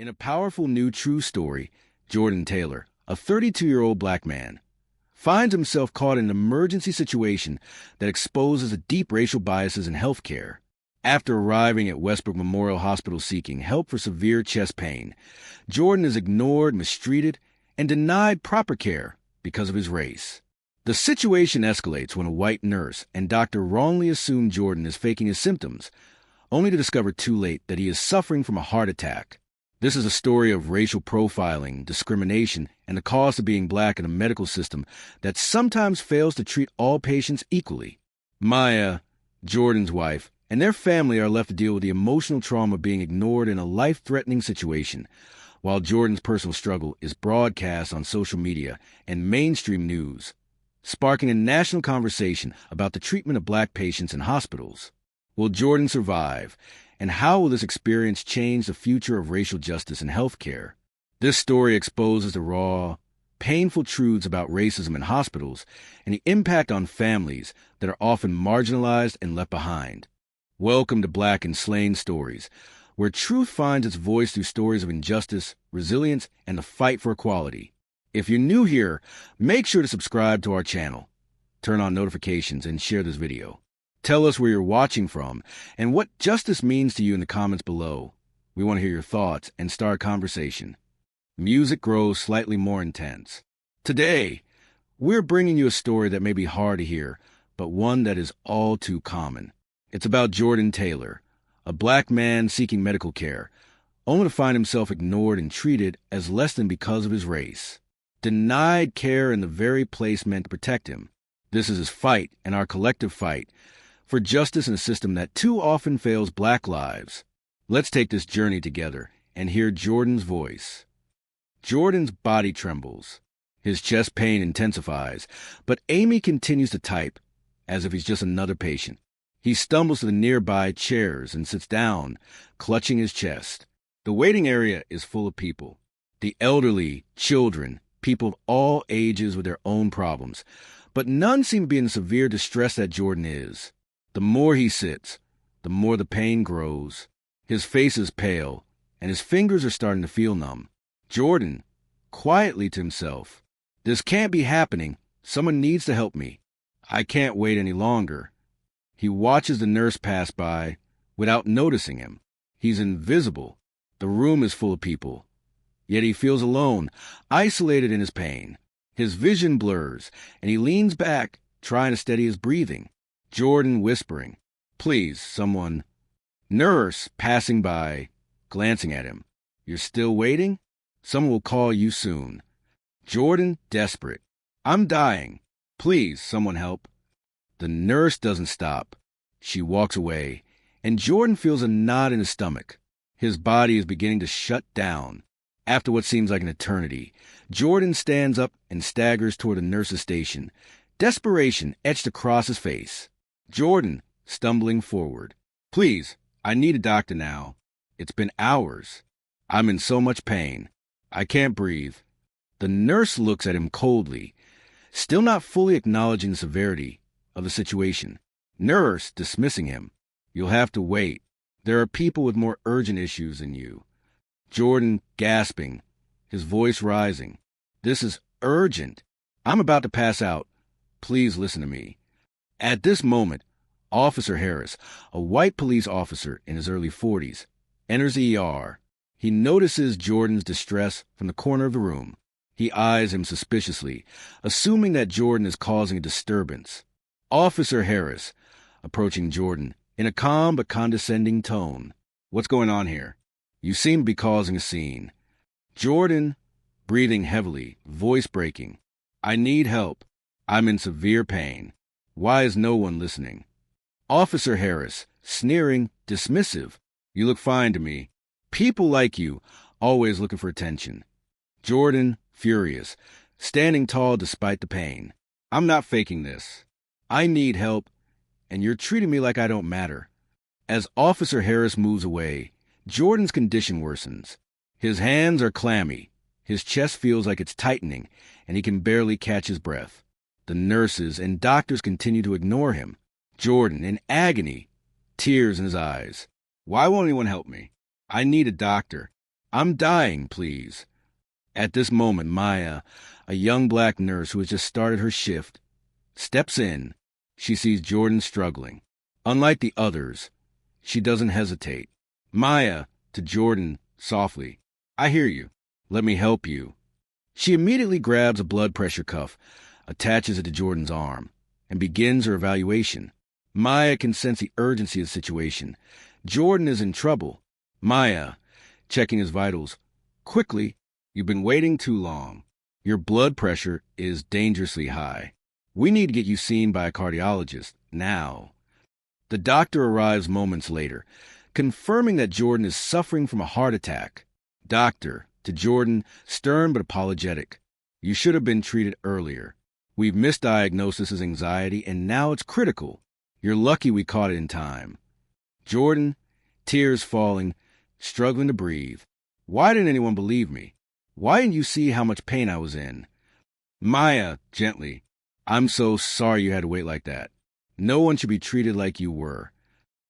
In a powerful new true story, Jordan Taylor, a 32-year-old black man, finds himself caught in an emergency situation that exposes the deep racial biases in healthcare. After arriving at Westbrook Memorial Hospital seeking help for severe chest pain, Jordan is ignored, mistreated, and denied proper care because of his race. The situation escalates when a white nurse and doctor wrongly assume Jordan is faking his symptoms, only to discover too late that he is suffering from a heart attack. This is a story of racial profiling, discrimination, and the cost of being black in a medical system that sometimes fails to treat all patients equally. Maya, Jordan's wife, and their family are left to deal with the emotional trauma of being ignored in a life-threatening situation, while Jordan's personal struggle is broadcast on social media and mainstream news, sparking a national conversation about the treatment of black patients in hospitals. Will Jordan survive? And how will this experience change the future of racial justice in healthcare? This story exposes the raw, painful truths about racism in hospitals and the impact on families that are often marginalized and left behind. Welcome to Black and Slain Stories, where truth finds its voice through stories of injustice, resilience, and the fight for equality. If you're new here, make sure to subscribe to our channel, turn on notifications, and share this video. Tell us where you're watching from and what justice means to you in the comments below. We want to hear your thoughts and start a conversation. Music grows slightly more intense. Today, we're bringing you a story that may be hard to hear, but one that is all too common. It's about Jordan Taylor, a black man seeking medical care, only to find himself ignored and treated as less than because of his race. Denied care in the very place meant to protect him. This is his fight and our collective fight for justice in a system that too often fails black lives. Let's take this journey together and hear Jordan's voice. Jordan's body trembles. His chest pain intensifies, but Amy continues to type as if he's just another patient. He stumbles to the nearby chairs and sits down, clutching his chest. The waiting area is full of people. The elderly, children, people of all ages with their own problems, but none seem to be in the severe distress that Jordan is. The more he sits, the more the pain grows. His face is pale, and his fingers are starting to feel numb. Jordan, quietly to himself, "This can't be happening. Someone needs to help me. I can't wait any longer." He watches the nurse pass by without noticing him. He's invisible. The room is full of people. Yet he feels alone, isolated in his pain. His vision blurs, and he leans back, trying to steady his breathing. Jordan whispering, "Please, someone." Nurse passing by, glancing at him. "You're still waiting? Someone will call you soon." Jordan desperate. "I'm dying. Please, someone help." The nurse doesn't stop. She walks away, and Jordan feels a knot in his stomach. His body is beginning to shut down. After what seems like an eternity, Jordan stands up and staggers toward the nurse's station, desperation etched across his face. Jordan, stumbling forward. "Please, I need a doctor now. It's been hours. I'm in so much pain. I can't breathe." The nurse looks at him coldly, still not fully acknowledging the severity of the situation. Nurse, dismissing him. "You'll have to wait. There are people with more urgent issues than you." Jordan, gasping, his voice rising. "This is urgent. I'm about to pass out. Please listen to me." At this moment, Officer Harris, a white police officer in his early 40s, enters the ER. He notices Jordan's distress from the corner of the room. He eyes him suspiciously, assuming that Jordan is causing a disturbance. Officer Harris, approaching Jordan in a calm but condescending tone. "What's going on here? You seem to be causing a scene." Jordan, breathing heavily, voice breaking. "I need help. I'm in severe pain. Why is no one listening?" Officer Harris, sneering, dismissive. "You look fine to me. People like you, always looking for attention." Jordan, furious, standing tall despite the pain. "I'm not faking this. I need help, and you're treating me like I don't matter." As Officer Harris moves away, Jordan's condition worsens. His hands are clammy. His chest feels like it's tightening, and he can barely catch his breath. The nurses and doctors continue to ignore him. Jordan, in agony, tears in his eyes. "Why won't anyone help me? I need a doctor. I'm dying, please. At this moment, Maya, a young black nurse who has just started her shift, steps in. She sees Jordan struggling. Unlike the others, she doesn't hesitate. Maya, to Jordan, softly, I hear you. Let me help you. She immediately grabs a blood pressure cuff, attaches it to Jordan's arm, and begins her evaluation. Maya can sense the urgency of the situation. Jordan is in trouble. Maya, checking his vitals, quickly, you've been waiting too long. Your blood pressure is dangerously high. We need to get you seen by a cardiologist, now. The doctor arrives moments later, confirming that Jordan is suffering from a heart attack. Doctor, to Jordan, stern but apologetic. You should have been treated earlier. We've misdiagnosed this as anxiety, and now it's critical. You're lucky we caught it in time. Jordan, tears falling, struggling to breathe. Why didn't anyone believe me? Why didn't you see how much pain I was in? Maya, gently, I'm so sorry you had to wait like that. No one should be treated like you were.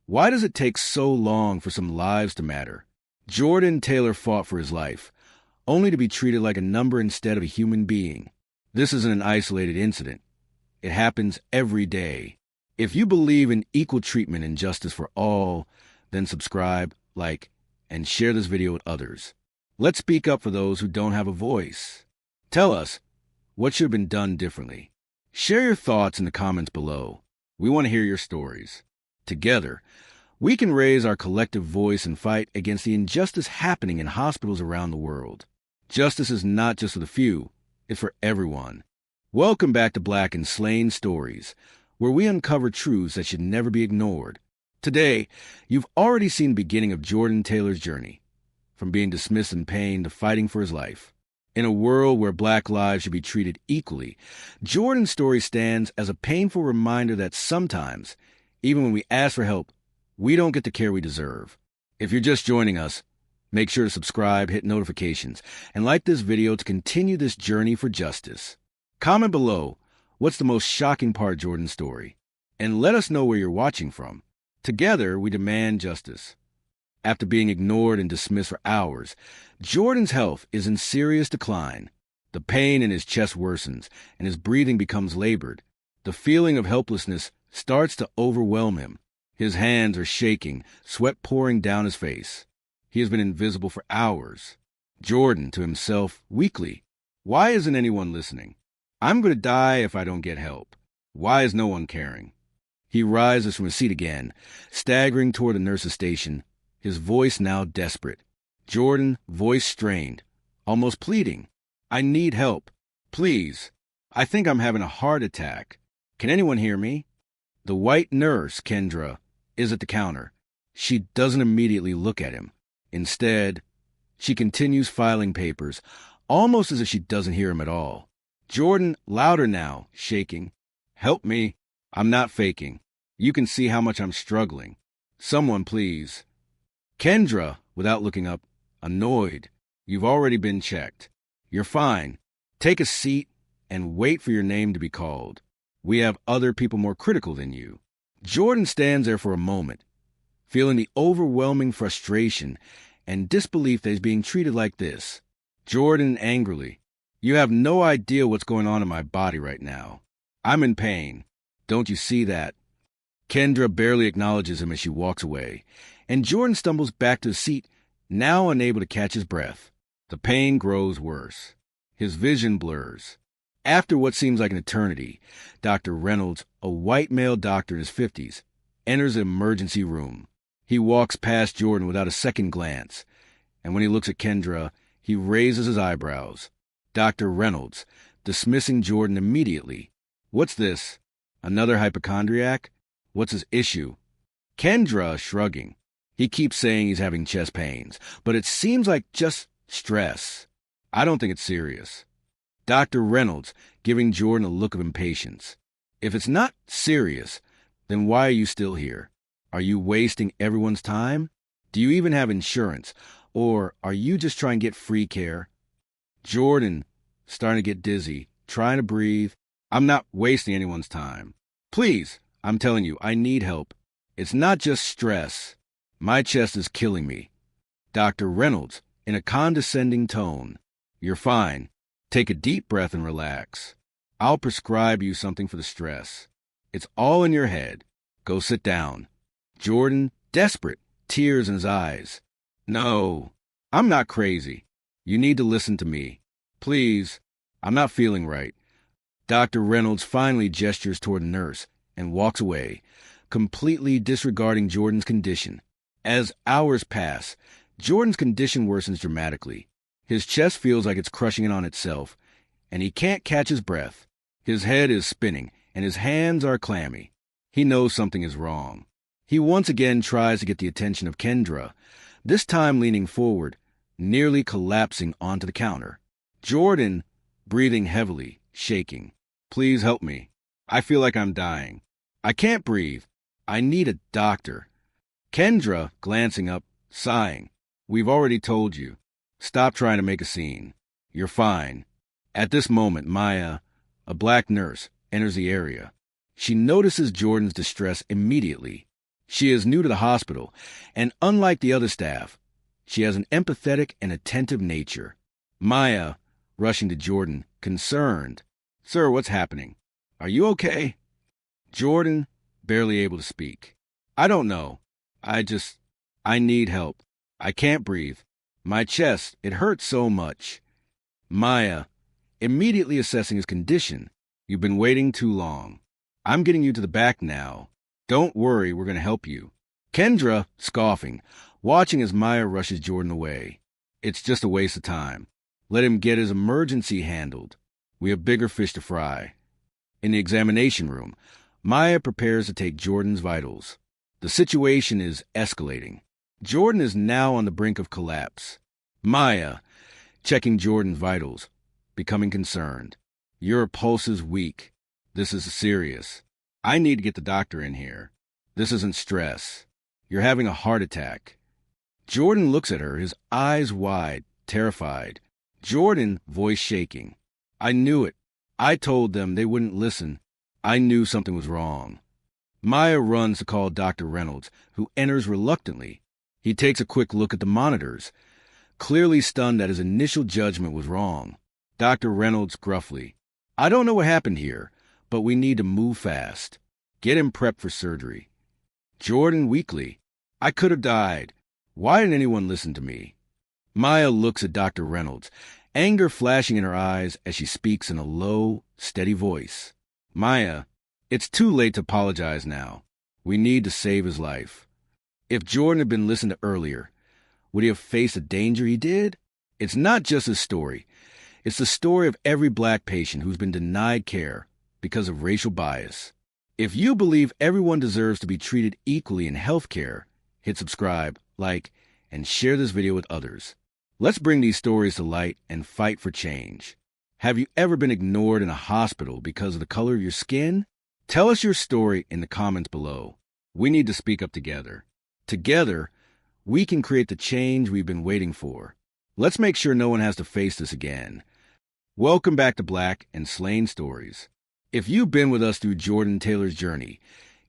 Why does it take so long for some lives to matter? Jordan Taylor fought for his life, only to be treated like a number instead of a human being. This isn't an isolated incident. It happens every day. If you believe in equal treatment and justice for all, then subscribe, like, and share this video with others. Let's speak up for those who don't have a voice. Tell us what should have been done differently. Share your thoughts in the comments below. We want to hear your stories. Together, we can raise our collective voice and fight against the injustice happening in hospitals around the world. Justice is not just for the few, it's for everyone. Welcome back to Black and Slain Stories, where we uncover truths that should never be ignored. Today, you've already seen the beginning of Jordan Taylor's journey, from being dismissed in pain to fighting for his life. In a world where Black lives should be treated equally, Jordan's story stands as a painful reminder that sometimes, even when we ask for help, we don't get the care we deserve. If you're just joining us, make sure to subscribe, hit notifications, and like this video to continue this journey for justice. Comment below, what's the most shocking part of Jordan's story? And let us know where you're watching from. Together, we demand justice. After being ignored and dismissed for hours, Jordan's health is in serious decline. The pain in his chest worsens, and his breathing becomes labored. The feeling of helplessness starts to overwhelm him. His hands are shaking, sweat pouring down his face. He has been invisible for hours. Jordan, to himself, weakly, why isn't anyone listening? I'm going to die if I don't get help. Why is no one caring? He rises from his seat again, staggering toward the nurse's station, his voice now desperate. Jordan, voice strained, almost pleading. I need help. Please. I think I'm having a heart attack. Can anyone hear me? The white nurse, Kendra, is at the counter. She doesn't immediately look at him. Instead, she continues filing papers, almost as if she doesn't hear him at all. Jordan, louder now, shaking. Help me. I'm not faking. You can see how much I'm struggling. Someone, please. Kendra, without looking up, annoyed. You've already been checked. You're fine. Take a seat and wait for your name to be called. We have other people more critical than you. Jordan stands there for a moment, feeling the overwhelming frustration and disbelief that he's being treated like this. Jordan angrily, you have no idea what's going on in my body right now. I'm in pain. Don't you see that? Kendra barely acknowledges him as she walks away, and Jordan stumbles back to his seat, now unable to catch his breath. The pain grows worse. His vision blurs. After what seems like an eternity, Dr. Reynolds, a white male doctor in his 50s, enters the emergency room. He walks past Jordan without a second glance, and when he looks at Kendra, he raises his eyebrows. Dr. Reynolds, dismissing Jordan immediately. What's this? Another hypochondriac? What's his issue? Kendra, shrugging. He keeps saying he's having chest pains, but it seems like just stress. I don't think it's serious. Dr. Reynolds, giving Jordan a look of impatience. If it's not serious, then why are you still here? Are you wasting everyone's time? Do you even have insurance? Or are you just trying to get free care? Jordan, starting to get dizzy, trying to breathe. I'm not wasting anyone's time. Please, I'm telling you, I need help. It's not just stress. My chest is killing me. Dr. Reynolds, in a condescending tone. "You're fine. Take a deep breath and relax. I'll prescribe you something for the stress. It's all in your head. Go sit down." Jordan, desperate, tears in his eyes. "No, I'm not crazy. You need to listen to me. Please, I'm not feeling right." Dr. Reynolds finally gestures toward the nurse and walks away, completely disregarding Jordan's condition. As hours pass, Jordan's condition worsens dramatically. His chest feels like it's crushing in on itself, and he can't catch his breath. His head is spinning, and his hands are clammy. He knows something is wrong. He once again tries to get the attention of Kendra, this time leaning forward, nearly collapsing onto the counter. Jordan, breathing heavily, shaking. "Please help me. I feel like I'm dying. I can't breathe. I need a doctor." Kendra, glancing up, sighing. "We've already told you. Stop trying to make a scene. You're fine." At this moment, Maya, a black nurse, enters the area. She notices Jordan's distress immediately. She is new to the hospital, and unlike the other staff, she has an empathetic and attentive nature. Maya, rushing to Jordan, concerned. "Sir, what's happening? Are you okay?" Jordan, barely able to speak. "I don't know. I need help. I can't breathe. My chest, it hurts so much." Maya, immediately assessing his condition. "You've been waiting too long. I'm getting you to the back now. Don't worry, we're going to help you." Kendra, scoffing, watching as Maya rushes Jordan away. "It's just a waste of time. Let him get his emergency handled. We have bigger fish to fry." In the examination room, Maya prepares to take Jordan's vitals. The situation is escalating. Jordan is now on the brink of collapse. Maya, checking Jordan's vitals, becoming concerned. "Your pulse is weak. This is serious. I need to get the doctor in here. This isn't stress. You're having a heart attack." Jordan looks at her, his eyes wide, terrified. Jordan, voice shaking. "I knew it. I told them they wouldn't listen. I knew something was wrong." Maya runs to call Dr. Reynolds, who enters reluctantly. He takes a quick look at the monitors, clearly stunned that his initial judgment was wrong. Dr. Reynolds gruffly, "I don't know what happened here, but we need to move fast. Get him prepped for surgery." Jordan weakly, "I could have died. Why didn't anyone listen to me?" Maya looks at Dr. Reynolds, anger flashing in her eyes as she speaks in a low, steady voice. "Maya, it's too late to apologize now. We need to save his life." If Jordan had been listened to earlier, would he have faced the danger he did? It's not just his story. It's the story of every black patient who's been denied care because of racial bias. If you believe everyone deserves to be treated equally in healthcare, hit subscribe, like, and share this video with others. Let's bring these stories to light and fight for change. Have you ever been ignored in a hospital because of the color of your skin? Tell us your story in the comments below. We need to speak up together. Together, we can create the change we've been waiting for. Let's make sure no one has to face this again. Welcome back to Black and Slain Stories. If you've been with us through Jordan Taylor's journey,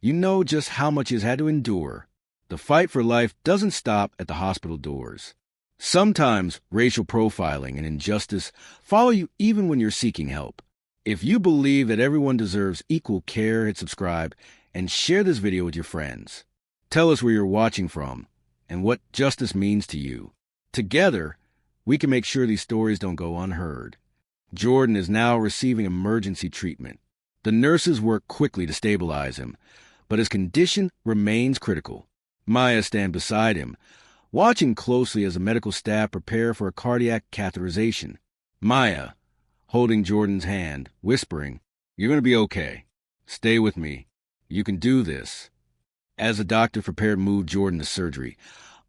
you know just how much he's had to endure. The fight for life doesn't stop at the hospital doors. Sometimes racial profiling and injustice follow you even when you're seeking help. If you believe that everyone deserves equal care, hit subscribe and share this video with your friends. Tell us where you're watching from and what justice means to you. Together, we can make sure these stories don't go unheard. Jordan is now receiving emergency treatment. The nurses work quickly to stabilize him, but his condition remains critical. Maya stands beside him, watching closely as the medical staff prepare for a cardiac catheterization. Maya, holding Jordan's hand, whispering, "You're going to be okay. Stay with me. You can do this." As the doctor prepared to move Jordan to surgery,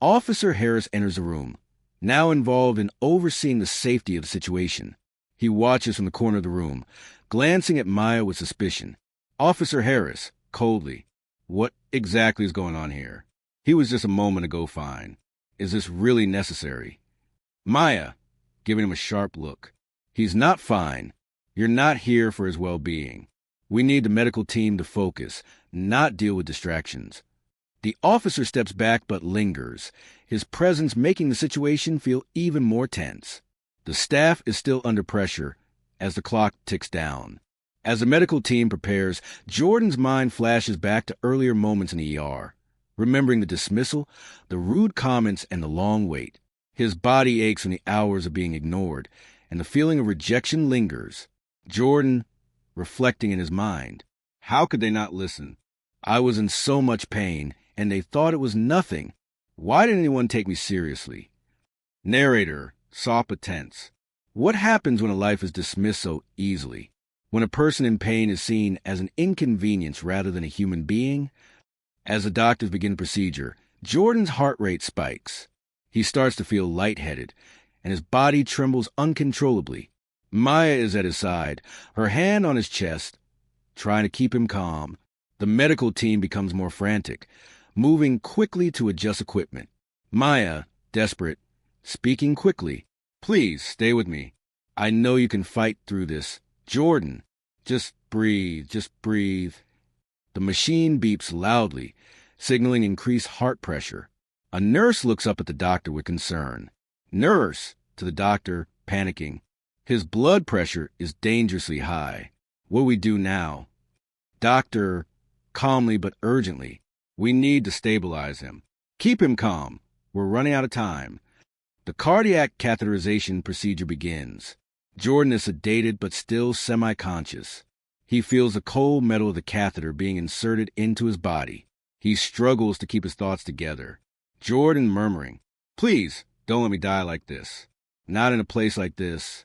Officer Harris enters the room, now involved in overseeing the safety of the situation. He watches from the corner of the room, glancing at Maya with suspicion. Officer Harris, coldly, "What exactly is going on here? He was just a moment ago fine. Is this really necessary?" Maya, giving him a sharp look. "He's not fine. You're not here for his well-being. We need the medical team to focus, not deal with distractions." The officer steps back but lingers, his presence making the situation feel even more tense. The staff is still under pressure as the clock ticks down. As the medical team prepares, Jordan's mind flashes back to earlier moments in the ER, remembering the dismissal, the rude comments, and the long wait. His body aches from the hours of being ignored, and the feeling of rejection lingers. Jordan, reflecting in his mind, how could they not listen? I was in so much pain, and they thought it was nothing. Why didn't anyone take me seriously? Narrator, soft but tense. What happens when a life is dismissed so easily? When a person in pain is seen as an inconvenience rather than a human being? As the doctors begin the procedure, Jordan's heart rate spikes. He starts to feel lightheaded, and his body trembles uncontrollably. Maya is at his side, her hand on his chest, trying to keep him calm. The medical team becomes more frantic, moving quickly to adjust equipment. Maya, desperate, speaking quickly. Please, stay with me. I know you can fight through this. Jordan, just breathe, just breathe. The machine beeps loudly, signaling increased heart pressure. A nurse looks up at the doctor with concern. Nurse, to the doctor, panicking. His blood pressure is dangerously high. What do we do now? Doctor, calmly but urgently. We need to stabilize him. Keep him calm. We're running out of time. The cardiac catheterization procedure begins. Jordan is sedated but still semi-conscious. He feels the cold metal of the catheter being inserted into his body. He struggles to keep his thoughts together. Jordan murmuring, "Please, don't let me die like this. Not in a place like this."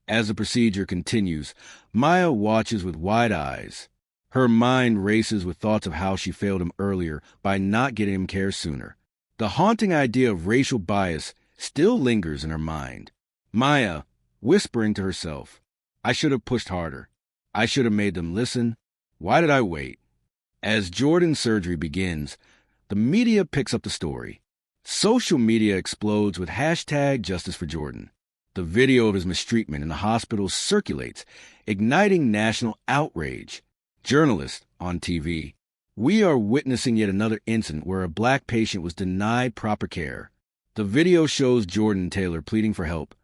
As the procedure continues, Maya watches with wide eyes. Her mind races with thoughts of how she failed him earlier by not getting him care sooner. The haunting idea of racial bias still lingers in her mind. Maya, whispering to herself, "I should have pushed harder. I should have made them listen. Why did I wait?" As Jordan's surgery begins, the media picks up the story. Social media explodes with hashtag Justice for Jordan. The video of his mistreatment in the hospital circulates, igniting national outrage. Journalists on TV. We are witnessing yet another incident where a black patient was denied proper care. The video shows Jordan Taylor pleading for help,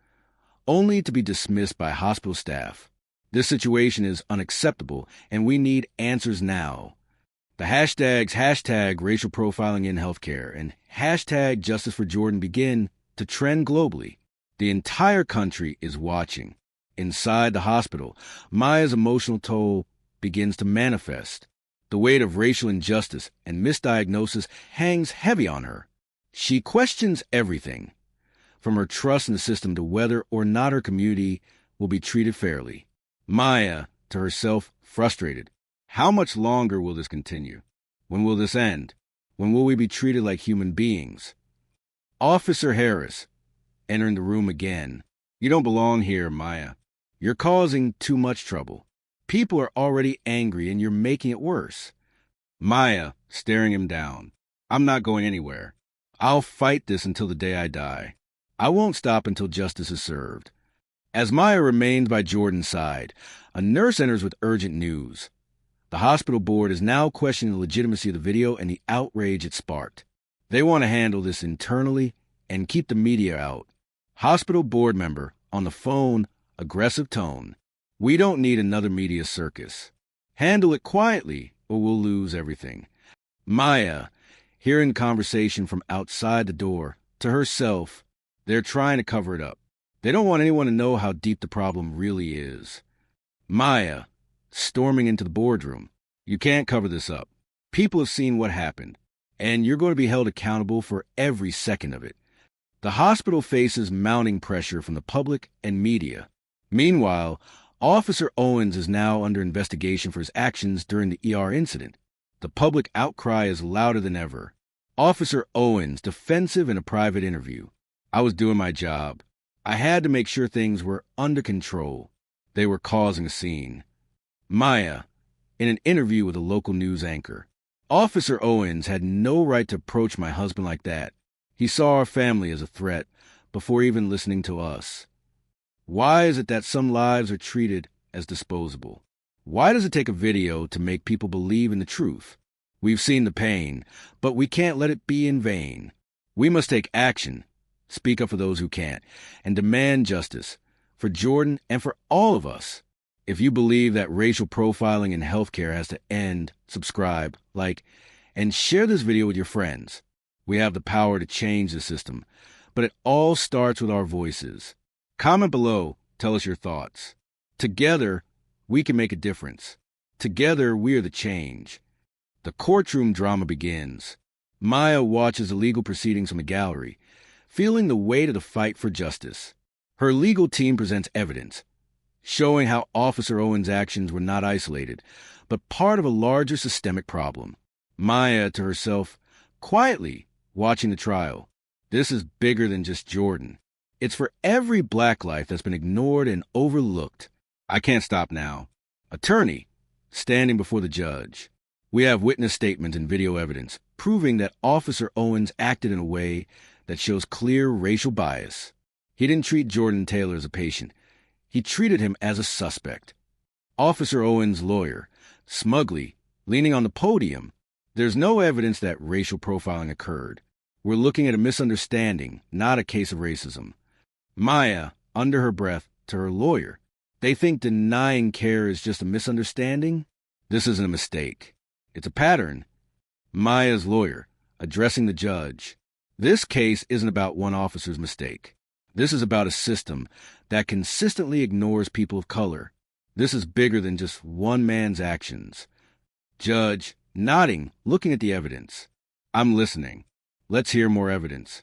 only to be dismissed by hospital staff. This situation is unacceptable, and we need answers now. The hashtags hashtag racial profiling in healthcare and hashtag Justice for Jordan begin to trend globally. The entire country is watching. Inside the hospital, Maya's emotional toll begins to manifest. The weight of racial injustice and misdiagnosis hangs heavy on her. She questions everything, from her trust in the system to whether or not her community will be treated fairly. Maya, to herself, frustrated. How much longer will this continue? When will this end? When will we be treated like human beings? Officer Harris, entering the room again. "You don't belong here, Maya. You're causing too much trouble. People are already angry and you're making it worse." Maya, staring him down. "I'm not going anywhere. I'll fight this until the day I die. I won't stop until justice is served." As Maya remains by Jordan's side, a nurse enters with urgent news. The hospital board is now questioning the legitimacy of the video and the outrage it sparked. They want to handle this internally and keep the media out. Hospital board member, on the phone, aggressive tone. "We don't need another media circus. Handle it quietly or we'll lose everything." Maya, hearing conversation from outside the door, to herself, they're trying to cover it up. They don't want anyone to know how deep the problem really is. Maya, storming into the boardroom. "You can't cover this up. People have seen what happened, and you're going to be held accountable for every second of it." The hospital faces mounting pressure from the public and media. Meanwhile, Officer Owens is now under investigation for his actions during the ER incident. The public outcry is louder than ever. Officer Owens, defensive in a private interview. "I was doing my job. I had to make sure things were under control. They were causing a scene." Maya, in an interview with a local news anchor. "Officer Owens had no right to approach my husband like that. He saw our family as a threat before even listening to us. Why is it that some lives are treated as disposable? Why does it take a video to make people believe in the truth? We've seen the pain, but we can't let it be in vain. We must take action, speak up for those who can't, and demand justice for Jordan and for all of us. If you believe that racial profiling in healthcare has to end, subscribe, like, and share this video with your friends. We have the power to change the system, but it all starts with our voices. Comment below, tell us your thoughts. Together, we can make a difference. Together, we are the change. The courtroom drama begins. Maya watches the legal proceedings from a gallery, feeling the weight of the fight for justice. Her legal team presents evidence, showing how Officer Owen's actions were not isolated, but part of a larger systemic problem. Maya, to herself, quietly watching the trial. This is bigger than just Jordan. It's for every black life that's been ignored and overlooked. I can't stop now. Attorney, standing before the judge. We have witness statements and video evidence proving that Officer Owens acted in a way that shows clear racial bias. He didn't treat Jordan Taylor as a patient. He treated him as a suspect. Officer Owens' lawyer, smugly, leaning on the podium. There's no evidence that racial profiling occurred. We're looking at a misunderstanding, not a case of racism. Maya, under her breath, to her lawyer. They think denying care is just a misunderstanding? This isn't a mistake. It's a pattern. Maya's lawyer, addressing the judge. This case isn't about one officer's mistake. This is about a system that consistently ignores people of color. This is bigger than just one man's actions. Judge, nodding, looking at the evidence. I'm listening. Let's hear more evidence.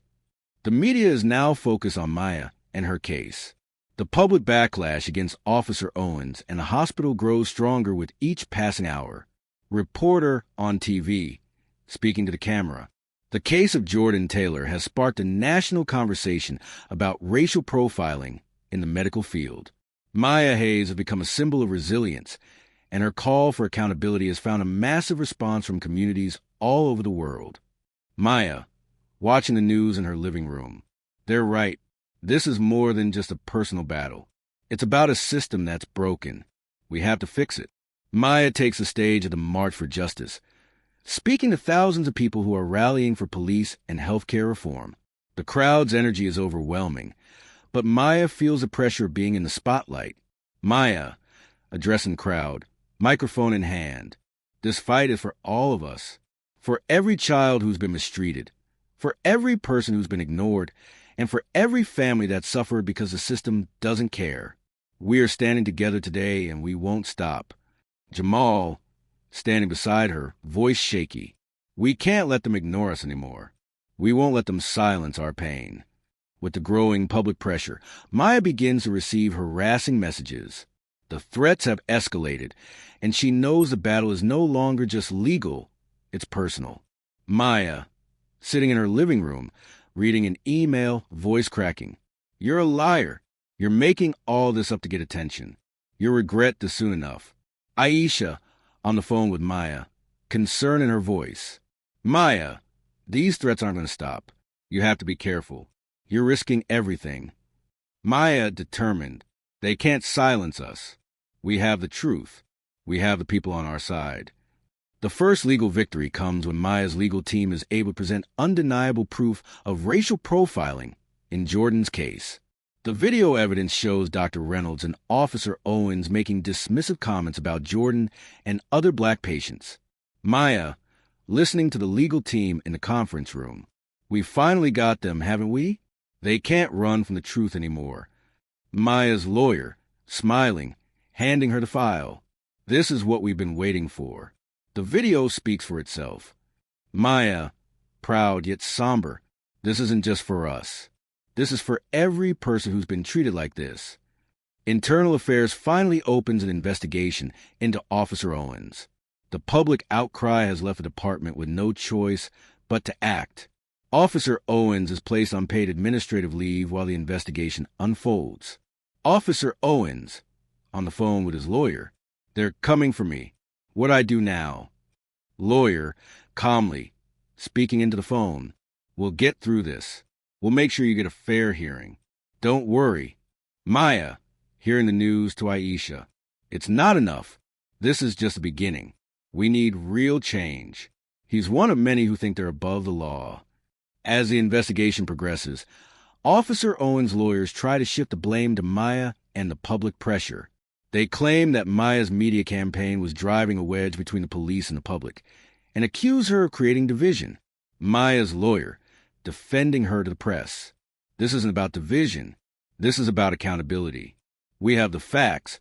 The media is now focused on Maya and her case. The public backlash against Officer Owens and the hospital grows stronger with each passing hour. Reporter on TV, speaking to the camera. The case of Jordan Taylor has sparked a national conversation about racial profiling in the medical field. Maya Hayes has become a symbol of resilience, and her call for accountability has found a massive response from communities all over the world. Maya, watching the news in her living room. They're right. This is more than just a personal battle. It's about a system that's broken. We have to fix it. Maya takes the stage at the March for Justice, speaking to thousands of people who are rallying for police and healthcare reform. The crowd's energy is overwhelming, but Maya feels the pressure of being in the spotlight. Maya, addressing crowd, microphone in hand. This fight is for all of us, for every child who's been mistreated, for every person who's been ignored, and for every family that suffered because the system doesn't care. We are standing together today, and we won't stop. Jamal, standing beside her, voice shaky. We can't let them ignore us anymore. We won't let them silence our pain. With the growing public pressure, Maya begins to receive harassing messages. The threats have escalated, and she knows the battle is no longer just legal, it's personal. Maya, sitting in her living room, reading an email, voice cracking. You're a liar. You're making all this up to get attention. You'll regret this soon enough. Aisha, on the phone with Maya, concern in her voice. Maya, these threats aren't going to stop. You have to be careful. You're risking everything. Maya, determined. They can't silence us. We have the truth. We have the people on our side. The first legal victory comes when Maya's legal team is able to present undeniable proof of racial profiling in Jordan's case. The video evidence shows Dr. Reynolds and Officer Owens making dismissive comments about Jordan and other black patients. Maya, listening to the legal team in the conference room. We finally got them, haven't we? They can't run from the truth anymore. Maya's lawyer, smiling, handing her the file. This is what we've been waiting for. The video speaks for itself. Maya, proud yet somber. This isn't just for us. This is for every person who's been treated like this. Internal Affairs finally opens an investigation into Officer Owens. The public outcry has left the department with no choice but to act. Officer Owens is placed on paid administrative leave while the investigation unfolds. Officer Owens, on the phone with his lawyer. They're coming for me. What I do now? Lawyer, calmly, speaking into the phone. We'll get through this. We'll make sure you get a fair hearing. Don't worry. Maya, hearing the news to Aisha. It's not enough. This is just the beginning. We need real change. He's one of many who think they're above the law. As the investigation progresses, Officer Owen's lawyers try to shift the blame to Maya and the public pressure. They claim that Maya's media campaign was driving a wedge between the police and the public, and accuse her of creating division. Maya's lawyer, defending her to the press. This isn't about division. This is about accountability. We have the facts,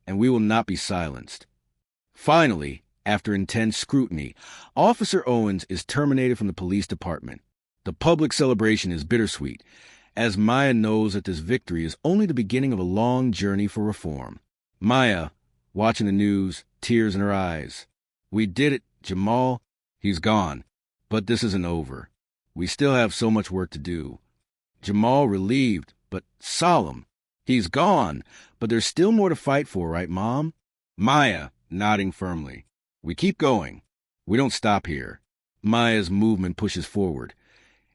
and we will not be silenced. Finally, after intense scrutiny, Officer Owens is terminated from the police department. The public celebration is bittersweet, as Maya knows that this victory is only the beginning of a long journey for reform. Maya, watching the news, tears in her eyes. We did it, Jamal. He's gone. But this isn't over. We still have so much work to do. Jamal relieved, but solemn. He's gone, but there's still more to fight for, right, Mom? Maya, nodding firmly. We keep going. We don't stop here. Maya's movement pushes forward,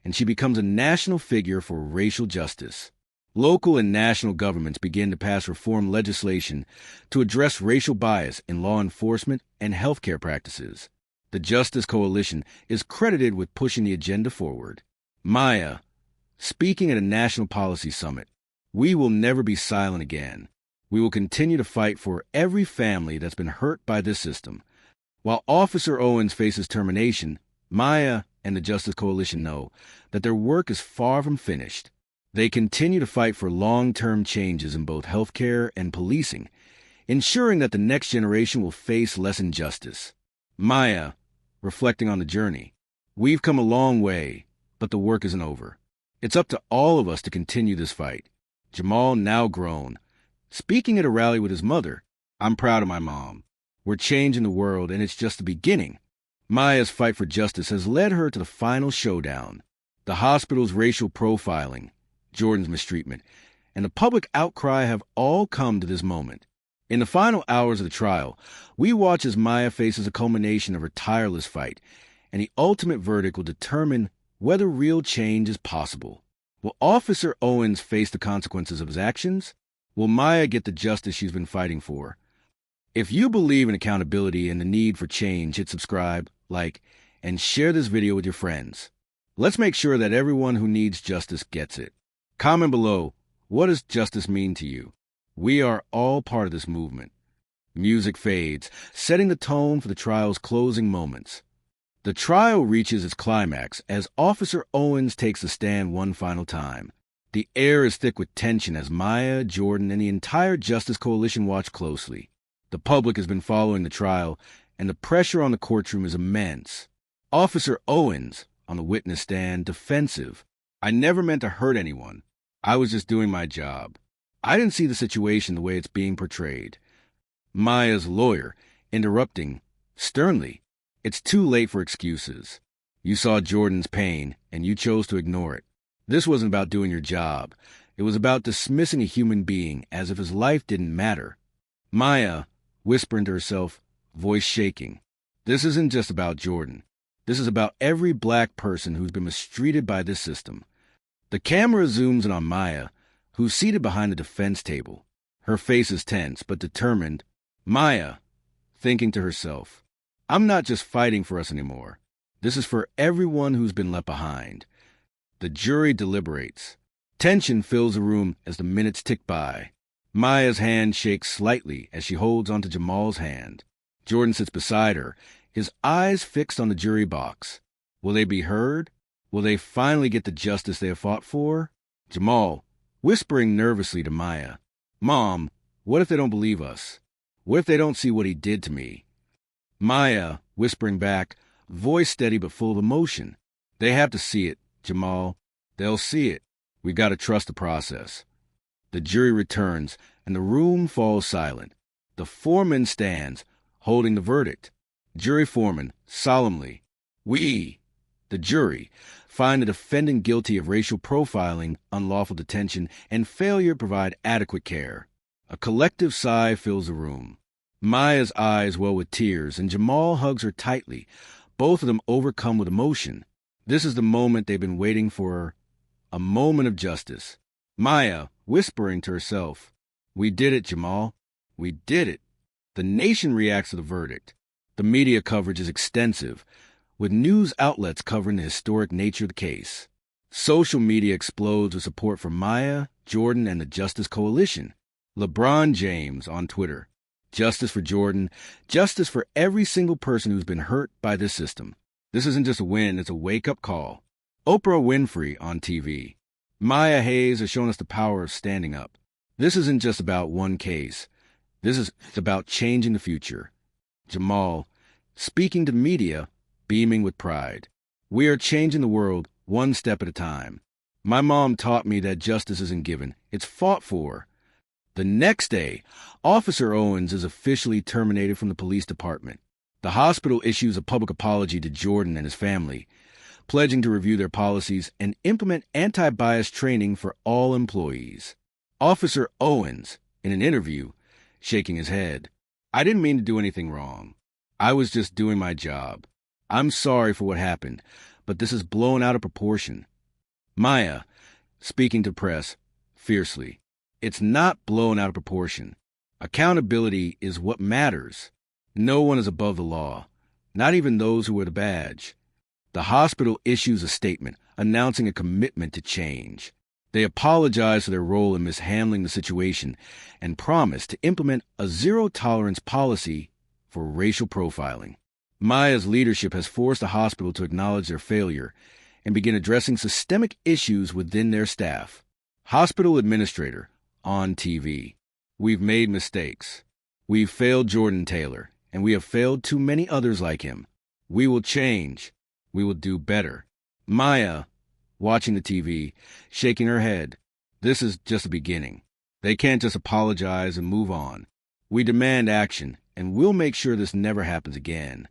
and she becomes a national figure for racial justice. Local and national governments begin to pass reform legislation to address racial bias in law enforcement and healthcare practices. The Justice Coalition is credited with pushing the agenda forward. Maya, speaking at a national policy summit, we will never be silent again. We will continue to fight for every family that's been hurt by this system. While Officer Owens faces termination, Maya and the Justice Coalition know that their work is far from finished. They continue to fight for long-term changes in both healthcare and policing, ensuring that the next generation will face less injustice. Maya, reflecting on the journey. We've come a long way, but the work isn't over. It's up to all of us to continue this fight. Jamal, now grown, speaking at a rally with his mother. I'm proud of my mom. We're changing the world, and it's just the beginning. Maya's fight for justice has led her to the final showdown. The hospital's racial profiling, Jordan's mistreatment, and the public outcry have all come to this moment. In the final hours of the trial, we watch as Maya faces a culmination of her tireless fight, and the ultimate verdict will determine whether real change is possible. Will Officer Owens face the consequences of his actions? Will Maya get the justice she's been fighting for? If you believe in accountability and the need for change, hit subscribe, like, and share this video with your friends. Let's make sure that everyone who needs justice gets it. Comment below, what does justice mean to you? We are all part of this movement. Music fades, setting the tone for the trial's closing moments. The trial reaches its climax as Officer Owens takes the stand one final time. The air is thick with tension as Maya, Jordan, and the entire Justice Coalition watch closely. The public has been following the trial, and the pressure on the courtroom is immense. Officer Owens, on the witness stand, defensive. I never meant to hurt anyone. I was just doing my job. I didn't see the situation the way it's being portrayed. Maya's lawyer, interrupting, sternly. It's too late for excuses. You saw Jordan's pain, and you chose to ignore it. This wasn't about doing your job. It was about dismissing a human being as if his life didn't matter. Maya, whispering to herself, voice shaking. This isn't just about Jordan. This is about every black person who's been mistreated by this system. The camera zooms in on Maya, who's seated behind the defense table. Her face is tense but determined. Maya, thinking to herself, I'm not just fighting for us anymore. This is for everyone who's been left behind. The jury deliberates. Tension fills the room as the minutes tick by. Maya's hand shakes slightly as she holds onto Jamal's hand. Jordan sits beside her, his eyes fixed on the jury box. Will they be heard? Will they finally get the justice they have fought for? Jamal, whispering nervously to Maya, Mom, what if they don't believe us? What if they don't see what he did to me? Maya, whispering back, voice steady but full of emotion. They have to see it, Jamal. They'll see it. We got to trust the process. The jury returns, and the room falls silent. The foreman stands, holding the verdict. Jury foreman, solemnly, we, the jury, find the defendant guilty of racial profiling, unlawful detention, and failure to provide adequate care. A collective sigh fills the room. Maya's eyes well with tears, and Jamal hugs her tightly, both of them overcome with emotion. This is the moment they've been waiting for, a moment of justice. Maya, whispering to herself, we did it, Jamal. We did it. The nation reacts to the verdict. The media coverage is extensive. with news outlets covering the historic nature of the case. Social media explodes with support for Maya, Jordan, and the Justice Coalition. LeBron James on Twitter. Justice for Jordan. Justice for every single person who's been hurt by this system. This isn't just a win, it's a wake-up call. Oprah Winfrey on TV. Maya Hayes has shown us the power of standing up. This isn't just about one case. This is about changing the future. Jamal, speaking to media, beaming with pride. We are changing the world one step at a time. My mom taught me that justice isn't given, it's fought for. The next day, Officer Owens is officially terminated from the police department. The hospital issues a public apology to Jordan and his family, pledging to review their policies and implement anti-bias training for all employees. Officer Owens, in an interview, shaking his head. I didn't mean to do anything wrong. I was just doing my job. I'm sorry for what happened, but this is blown out of proportion. Maya, speaking to press, fiercely. It's not blown out of proportion. Accountability is what matters. No one is above the law, not even those who wear the badge. The hospital issues a statement announcing a commitment to change. They apologize for their role in mishandling the situation and promise to implement a zero-tolerance policy for racial profiling. Maya's leadership has forced the hospital to acknowledge their failure and begin addressing systemic issues within their staff. Hospital administrator on TV. We've made mistakes. We've failed Jordan Taylor, and we have failed too many others like him. We will change. We will do better. Maya, watching the TV, shaking her head. This is just the beginning. They can't just apologize and move on. We demand action, and we'll make sure this never happens again.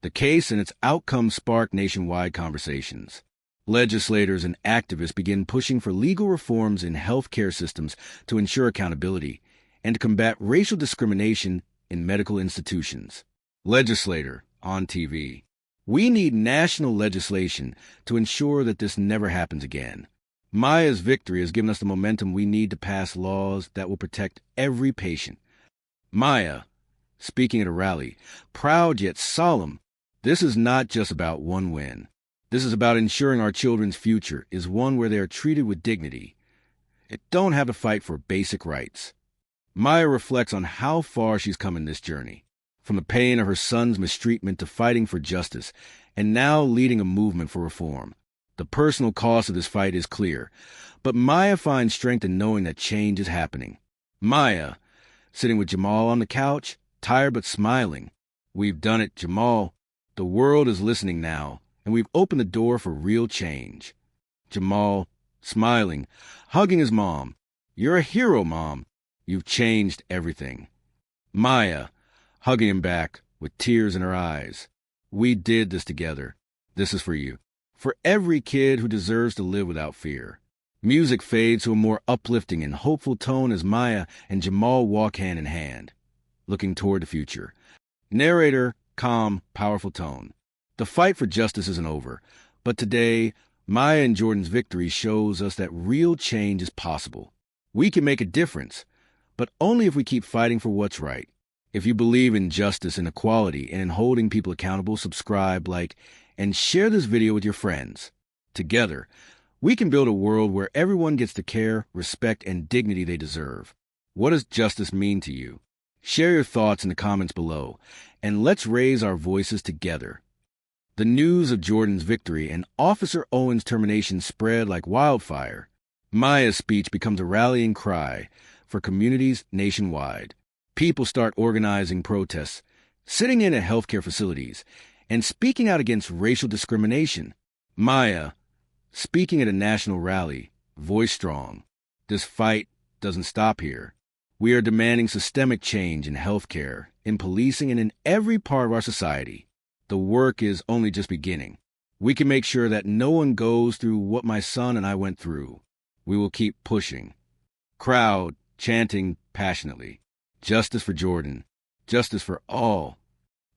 The case and its outcome sparked nationwide conversations. Legislators and activists begin pushing for legal reforms in healthcare systems to ensure accountability and to combat racial discrimination in medical institutions. Legislator on TV. We need national legislation to ensure that this never happens again. Maya's victory has given us the momentum we need to pass laws that will protect every patient. Maya, speaking at a rally, proud yet solemn. This is not just about one win. This is about ensuring our children's future is one where they are treated with dignity. They don't have to fight for basic rights. Maya reflects on how far she's come in this journey, from the pain of her son's mistreatment to fighting for justice, and now leading a movement for reform. The personal cost of this fight is clear, but Maya finds strength in knowing that change is happening. Maya, sitting with Jamal on the couch, tired but smiling. We've done it, Jamal. The world is listening now, and we've opened the door for real change. Jamal, smiling, hugging his mom. You're a hero, Mom. You've changed everything. Maya, hugging him back with tears in her eyes. We did this together. This is for you. For every kid who deserves to live without fear. Music fades to a more uplifting and hopeful tone as Maya and Jamal walk hand in hand, looking toward the future. Narrator, calm, powerful tone. The fight for justice isn't over, but today, Maya and Jordan's victory shows us that real change is possible. We can make a difference, but only if we keep fighting for what's right. If you believe in justice and equality and in holding people accountable, subscribe, like, and share this video with your friends. Together, we can build a world where everyone gets the care, respect, and dignity they deserve. What does justice mean to you? Share your thoughts in the comments below, and let's raise our voices together. The news of Jordan's victory and Officer Owens' termination spread like wildfire. Maya's speech becomes a rallying cry for communities nationwide. People start organizing protests, sitting in at healthcare facilities, and speaking out against racial discrimination. Maya, speaking at a national rally, voice strong. This fight doesn't stop here. We are demanding systemic change in healthcare, in policing, and in every part of our society. The work is only just beginning. We can make sure that no one goes through what my son and I went through. We will keep pushing. Crowd chanting passionately. Justice for Jordan. Justice for all.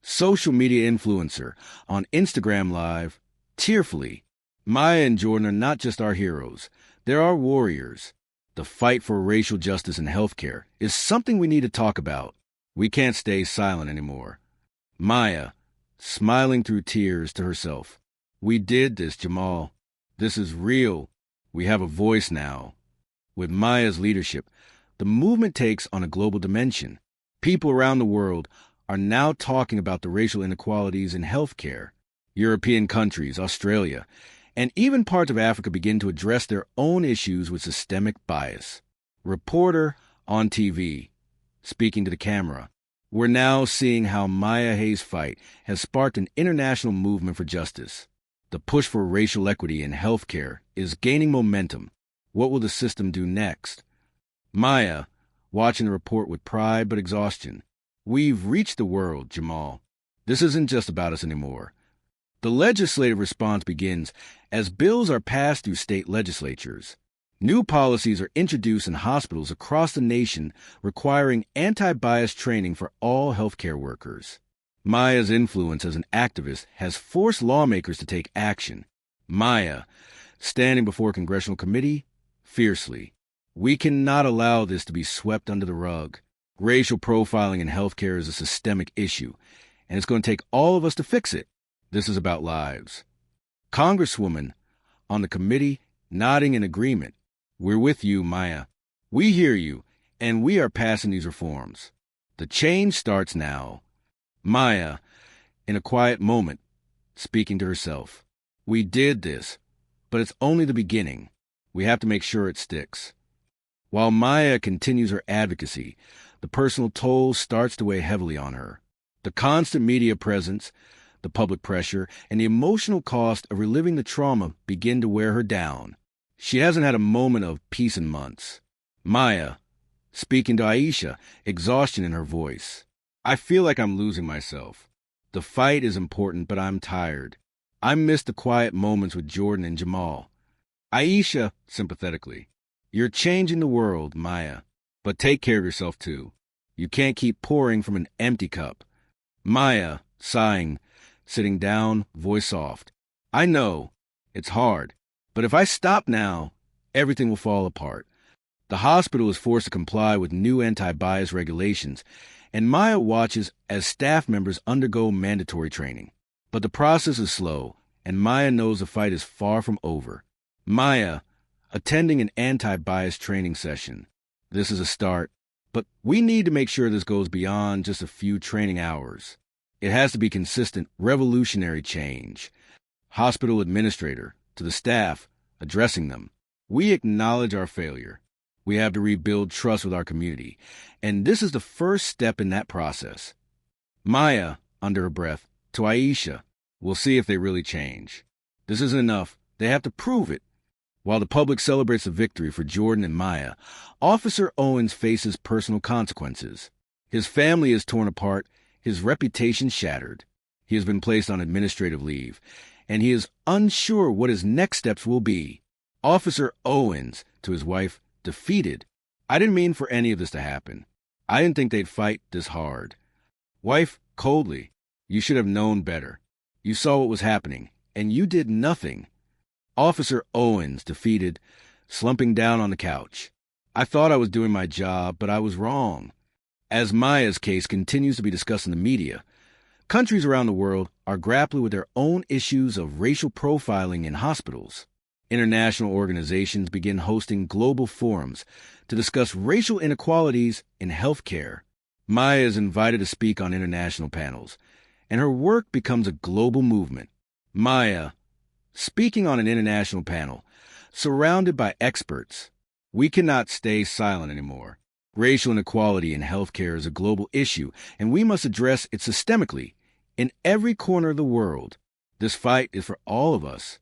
Social media influencer on Instagram Live, tearfully. Maya and Jordan are not just our heroes. They're our warriors. The fight for racial justice in healthcare is something we need to talk about. We can't stay silent anymore. Maya, smiling through tears to herself. We did this, Jamal. This is real. We have a voice now. With Maya's leadership, the movement takes on a global dimension. People around the world are now talking about the racial inequalities in healthcare. European countries, Australia, and even parts of Africa begin to address their own issues with systemic bias. Reporter on TV, speaking to the camera. We're now seeing how Maya Hayes' fight has sparked an international movement for justice. The push for racial equity in healthcare is gaining momentum. What will the system do next? Maya, watching the report with pride but exhaustion. We've reached the world, Jamal. This isn't just about us anymore. The legislative response begins as bills are passed through state legislatures. New policies are introduced in hospitals across the nation requiring anti-bias training for all healthcare workers. Maya's influence as an activist has forced lawmakers to take action. Maya, standing before a congressional committee, fiercely. We cannot allow this to be swept under the rug. Racial profiling in healthcare is a systemic issue, and it's going to take all of us to fix it. This is about lives. Congresswoman on the committee, nodding in agreement. We're with you, Maya. We hear you, and we are passing these reforms. The change starts now. Maya, in a quiet moment, speaking to herself. We did this, but it's only the beginning. We have to make sure it sticks. While Maya continues her advocacy, the personal toll starts to weigh heavily on her. The constant media presence, the public pressure, and the emotional cost of reliving the trauma begin to wear her down. She hasn't had a moment of peace in months. Maya, speaking to Aisha, exhaustion in her voice. I feel like I'm losing myself. The fight is important, but I'm tired. I miss the quiet moments with Jordan and Jamal. Aisha, sympathetically. You're changing the world, Maya. But take care of yourself, too. You can't keep pouring from an empty cup. Maya, sighing, sitting down, voice soft. I know. It's hard. But if I stop now, everything will fall apart. The hospital is forced to comply with new anti-bias regulations, and Maya watches as staff members undergo mandatory training. But the process is slow, and Maya knows the fight is far from over. Maya, attending an anti-bias training session. This is a start, but we need to make sure this goes beyond just a few training hours. It has to be consistent, revolutionary change. Hospital administrator, to the staff, addressing them. We acknowledge our failure. We have to rebuild trust with our community, and this is the first step in that process. Maya, under her breath, to Aisha. We'll see if they really change. This isn't enough. They have to prove it. While the public celebrates the victory for Jordan and Maya, Officer Owens faces personal consequences. His family is torn apart, his reputation shattered. He has been placed on administrative leave, and he is unsure what his next steps will be. Officer Owens, to his wife, defeated. I didn't mean for any of this to happen. I didn't think they'd fight this hard. Wife, coldly, you should have known better. You saw what was happening, and you did nothing. Officer Owens, defeated, slumping down on the couch. I thought I was doing my job, but I was wrong. As Maya's case continues to be discussed in the media, countries around the world are grappling with their own issues of racial profiling in hospitals. International organizations begin hosting global forums to discuss racial inequalities in healthcare. Maya is invited to speak on international panels, and her work becomes a global movement. Maya, speaking on an international panel, surrounded by experts. We cannot stay silent anymore. Racial inequality in healthcare is a global issue, and we must address it systemically in every corner of the world. This fight is for all of us.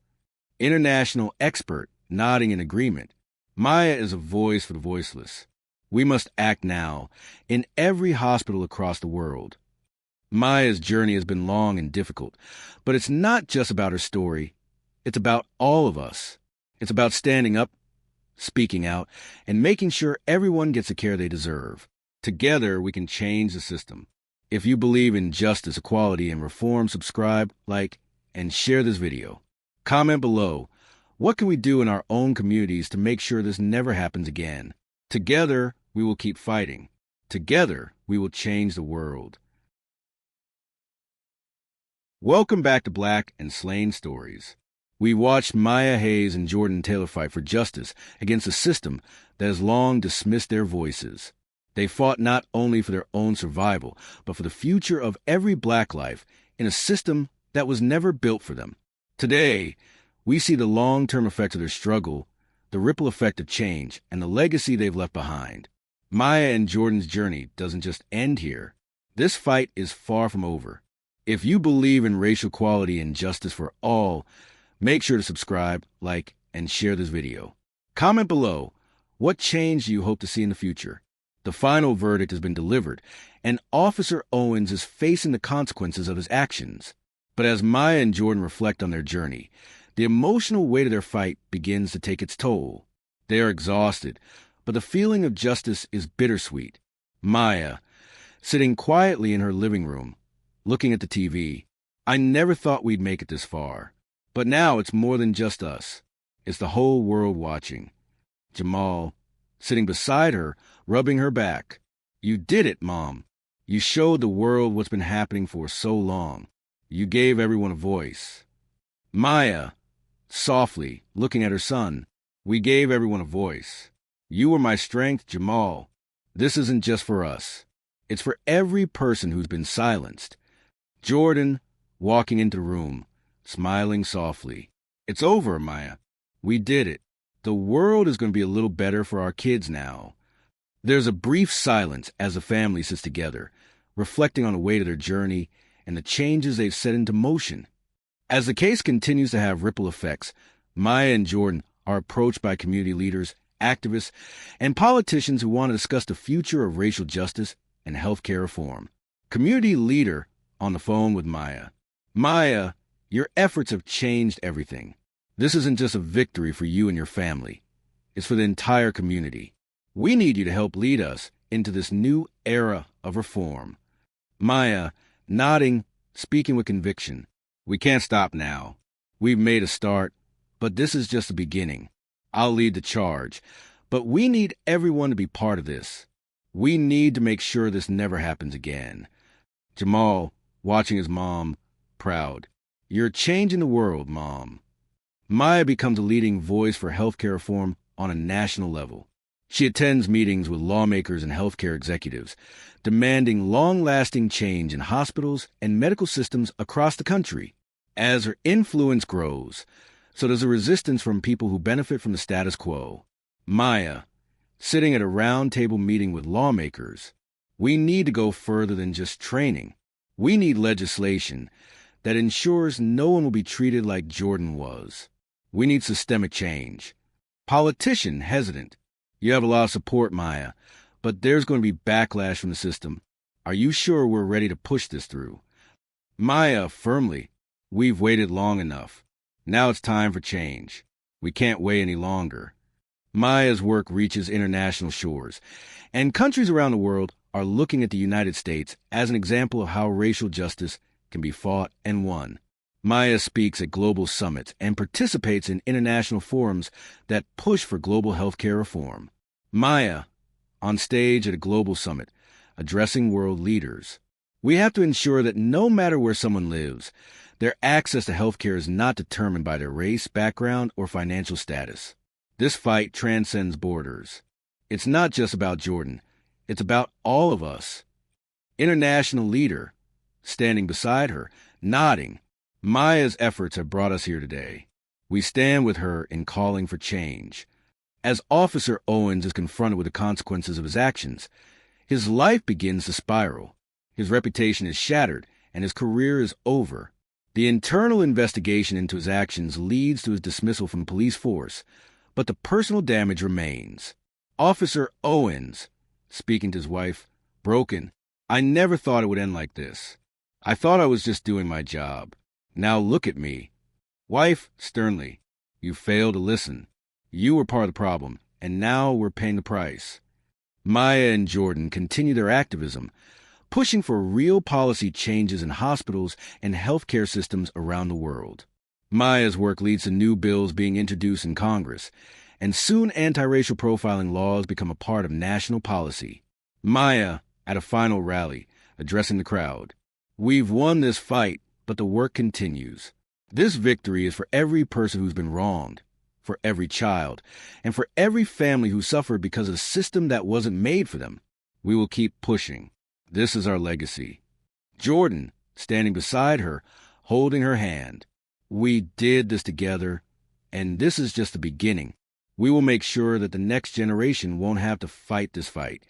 International expert nodding in agreement. Maya is a voice for the voiceless. We must act now in every hospital across the world. Maya's journey has been long and difficult, but it's not just about her story. It's about all of us. It's about standing up, speaking out, and making sure everyone gets the care they deserve. Together, we can change the system. If you believe in justice, equality, and reform, subscribe, like, and share this video. Comment below, what can we do in our own communities to make sure this never happens again? Together, we will keep fighting. Together, we will change the world. Welcome back to Black and Slain Stories. We watched Maya Hayes and Jordan Taylor fight for justice against a system that has long dismissed their voices. They fought not only for their own survival, but for the future of every Black life in a system that was never built for them. Today, we see the long-term effects of their struggle, the ripple effect of change, and the legacy they've left behind. Maya and Jordan's journey doesn't just end here. This fight is far from over. If you believe in racial equality and justice for all, make sure to subscribe, like, and share this video. Comment below, what change do you hope to see in the future? The final verdict has been delivered, and Officer Owens is facing the consequences of his actions. But as Maya and Jordan reflect on their journey, the emotional weight of their fight begins to take its toll. They are exhausted, but the feeling of justice is bittersweet. Maya, sitting quietly in her living room, looking at the TV. I never thought we'd make it this far. But now it's more than just us. It's the whole world watching. Jamal, sitting beside her, rubbing her back. You did it, Mom. You showed the world what's been happening for so long. You gave everyone a voice. Maya, softly, looking at her son. We gave everyone a voice. You were my strength, Jamal. This isn't just for us. It's for every person who's been silenced. Jordan, walking into the room, smiling softly. It's over, Maya. We did it. The world is going to be a little better for our kids now. There's a brief silence as the family sits together, reflecting on the weight of their journey and the changes they've set into motion. As the case continues to have ripple effects, Maya and Jordan are approached by community leaders, activists, and politicians who want to discuss the future of racial justice and healthcare reform. Community leader on the phone with Maya. Maya, your efforts have changed everything. This isn't just a victory for you and your family. It's for the entire community. We need you to help lead us into this new era of reform. Maya, nodding, speaking with conviction. We can't stop now. We've made a start, but this is just the beginning. I'll lead the charge, but we need everyone to be part of this. We need to make sure this never happens again. Jamal, watching his mom, proud. You're changing the world, Mom. Maya becomes a leading voice for healthcare reform on a national level. She attends meetings with lawmakers and healthcare executives, demanding long-lasting change in hospitals and medical systems across the country. As her influence grows, so does a resistance from people who benefit from the status quo. Maya, sitting at a round-table meeting with lawmakers. We need to go further than just training. We need legislation that ensures no one will be treated like Jordan was. We need systemic change. Politician hesitant. You have a lot of support, Maya, but there's going to be backlash from the system. Are you sure we're ready to push this through? Maya, firmly. We've waited long enough. Now it's time for change. We can't wait any longer. Maya's work reaches international shores, and countries around the world are looking at the United States as an example of how racial justice can be fought and won. Maya speaks at global summits and participates in international forums that push for global healthcare reform. Maya, on stage at a global summit, addressing world leaders. We have to ensure that no matter where someone lives, their access to healthcare is not determined by their race, background, or financial status. This fight transcends borders. It's not just about Jordan. It's about all of us. International leader, standing beside her, nodding. Maya's efforts have brought us here today. We stand with her in calling for change. As Officer Owens is confronted with the consequences of his actions, his life begins to spiral. His reputation is shattered, and his career is over. The internal investigation into his actions leads to his dismissal from the police force, but the personal damage remains. Officer Owens, speaking to his wife, broken. I never thought it would end like this. I thought I was just doing my job. Now look at me. Wife, sternly, you failed to listen. You were part of the problem, and now we're paying the price. Maya and Jordan continue their activism, pushing for real policy changes in hospitals and healthcare systems around the world. Maya's work leads to new bills being introduced in Congress, and soon anti-racial profiling laws become a part of national policy. Maya, at a final rally, addressing the crowd. We've won this fight, but the work continues. This victory is for every person who's been wronged, for every child, and for every family who suffered because of a system that wasn't made for them. We will keep pushing. This is our legacy. Jordan, standing beside her, holding her hand. We did this together, and this is just the beginning. We will make sure that the next generation won't have to fight this fight.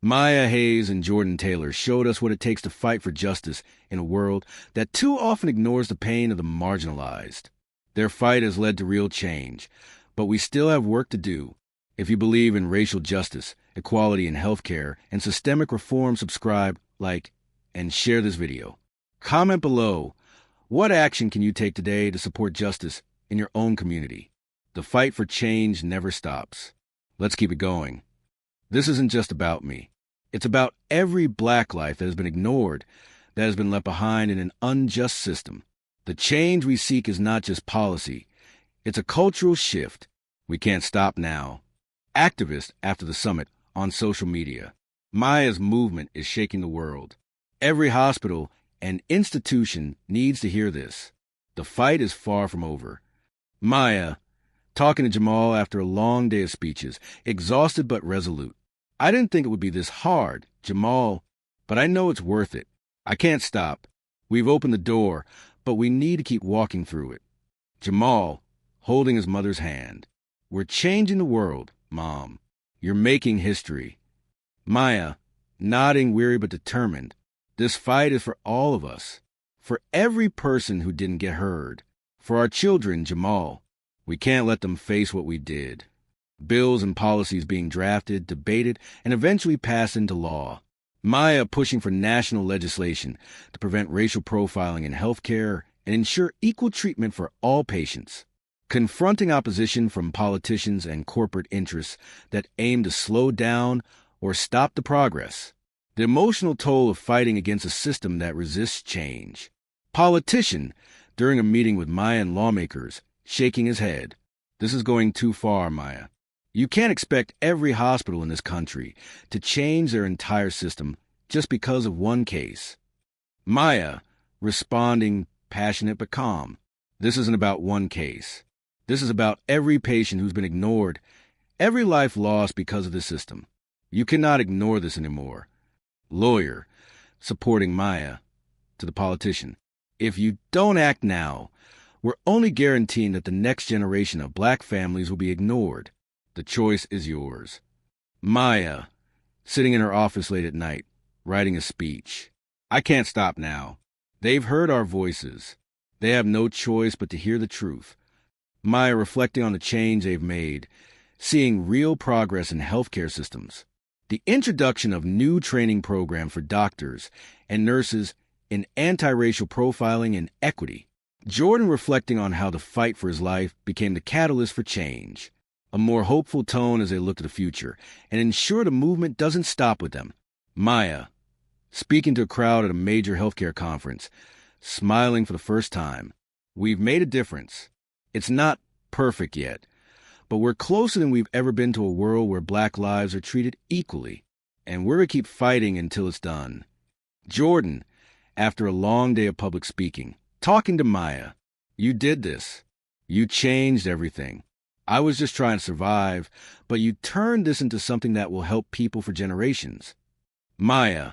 Maya Hayes and Jordan Taylor showed us what it takes to fight for justice in a world that too often ignores the pain of the marginalized. Their fight has led to real change, but we still have work to do. If you believe in racial justice, equality in healthcare, and systemic reform, subscribe, like, and share this video. Comment below, what action can you take today to support justice in your own community? The fight for change never stops. Let's keep it going. This isn't just about me. It's about every Black life that has been ignored, that has been left behind in an unjust system. The change we seek is not just policy. It's a cultural shift. We can't stop now. Activists after the summit on social media. Maya's movement is shaking the world. Every hospital and institution needs to hear this. The fight is far from over. Maya, talking to Jamal after a long day of speeches, exhausted but resolute. I didn't think it would be this hard, Jamal, but I know it's worth it. I can't stop. We've opened the door, but we need to keep walking through it. Jamal, holding his mother's hand. We're changing the world, Mom. You're making history. Maya, nodding, weary but determined. This fight is for all of us. For every person who didn't get heard. For our children, Jamal. We can't let them face what we did. Bills and policies being drafted, debated, and eventually passed into law. Maya pushing for national legislation to prevent racial profiling in healthcare and ensure equal treatment for all patients. Confronting opposition from politicians and corporate interests that aim to slow down or stop the progress. The emotional toll of fighting against a system that resists change. Politician, during a meeting with Maya and lawmakers, shaking his head. This is going too far, Maya. You can't expect every hospital in this country to change their entire system just because of one case. Maya, responding, passionate but calm. This isn't about one case. This is about every patient who's been ignored, every life lost because of the system. You cannot ignore this anymore. Lawyer, supporting Maya, to the politician. If you don't act now, we're only guaranteeing that the next generation of Black families will be ignored. The choice is yours. Maya, sitting in her office late at night, writing a speech. I can't stop now. They've heard our voices. They have no choice but to hear the truth. Maya reflecting on the change they've made, seeing real progress in healthcare systems. The introduction of new training programs for doctors and nurses in anti-racial profiling and equity. Jordan reflecting on how the fight for his life became the catalyst for change. A more hopeful tone as they look to the future and ensure the movement doesn't stop with them. Maya, speaking to a crowd at a major healthcare conference, smiling for the first time. We've made a difference. It's not perfect yet, but we're closer than we've ever been to a world where Black lives are treated equally, and we're going to keep fighting until it's done. Jordan, after a long day of public speaking, talking to Maya. You did this. You changed everything. I was just trying to survive, but you turned this into something that will help people for generations. Maya,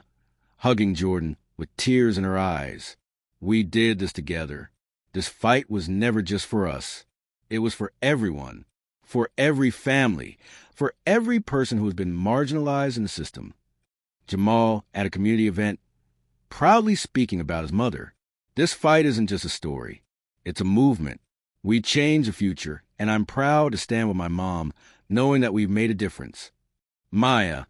hugging Jordan with tears in her eyes. We did this together. This fight was never just for us. It was for everyone. For every family, for every person who has been marginalized in the system. Jamal, at a community event, proudly speaking about his mother. This fight isn't just a story. It's a movement. We change the future, and I'm proud to stand with my mom, knowing that we've made a difference. Maya,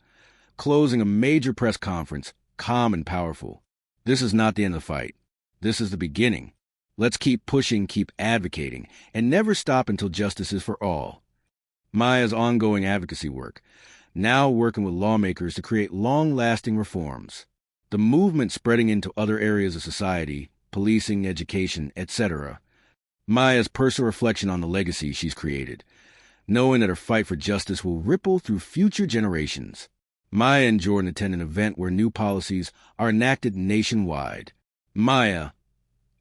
closing a major press conference, calm and powerful. This is not the end of the fight. This is the beginning. Let's keep pushing, keep advocating, and never stop until justice is for all. Maya's ongoing advocacy work, now working with lawmakers to create long-lasting reforms. The movement spreading into other areas of society, policing, education, etc. Maya's personal reflection on the legacy she's created, knowing that her fight for justice will ripple through future generations. Maya and Jordan attend an event where new policies are enacted nationwide. Maya,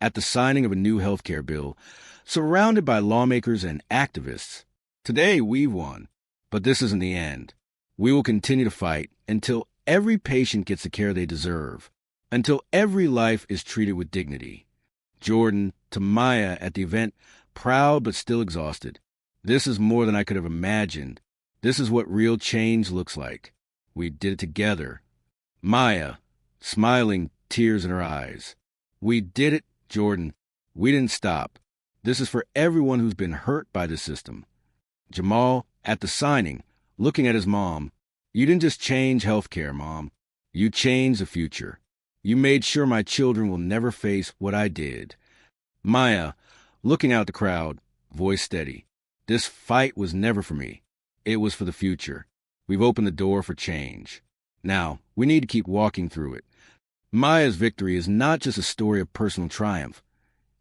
at the signing of a new healthcare bill, surrounded by lawmakers and activists. Today, we've won, but this isn't the end. We will continue to fight until every patient gets the care they deserve, until every life is treated with dignity. Jordan, to Maya at the event, proud but still exhausted. This is more than I could have imagined. This is what real change looks like. We did it together. Maya, smiling, tears in her eyes. We did it, Jordan. We didn't stop. This is for everyone who's been hurt by the system. Jamal, at the signing, looking at his mom. You didn't just change healthcare, Mom. You changed the future. You made sure my children will never face what I did. Maya, looking out at the crowd, voice steady. This fight was never for me. It was for the future. We've opened the door for change. Now, we need to keep walking through it. Maya's victory is not just a story of personal triumph.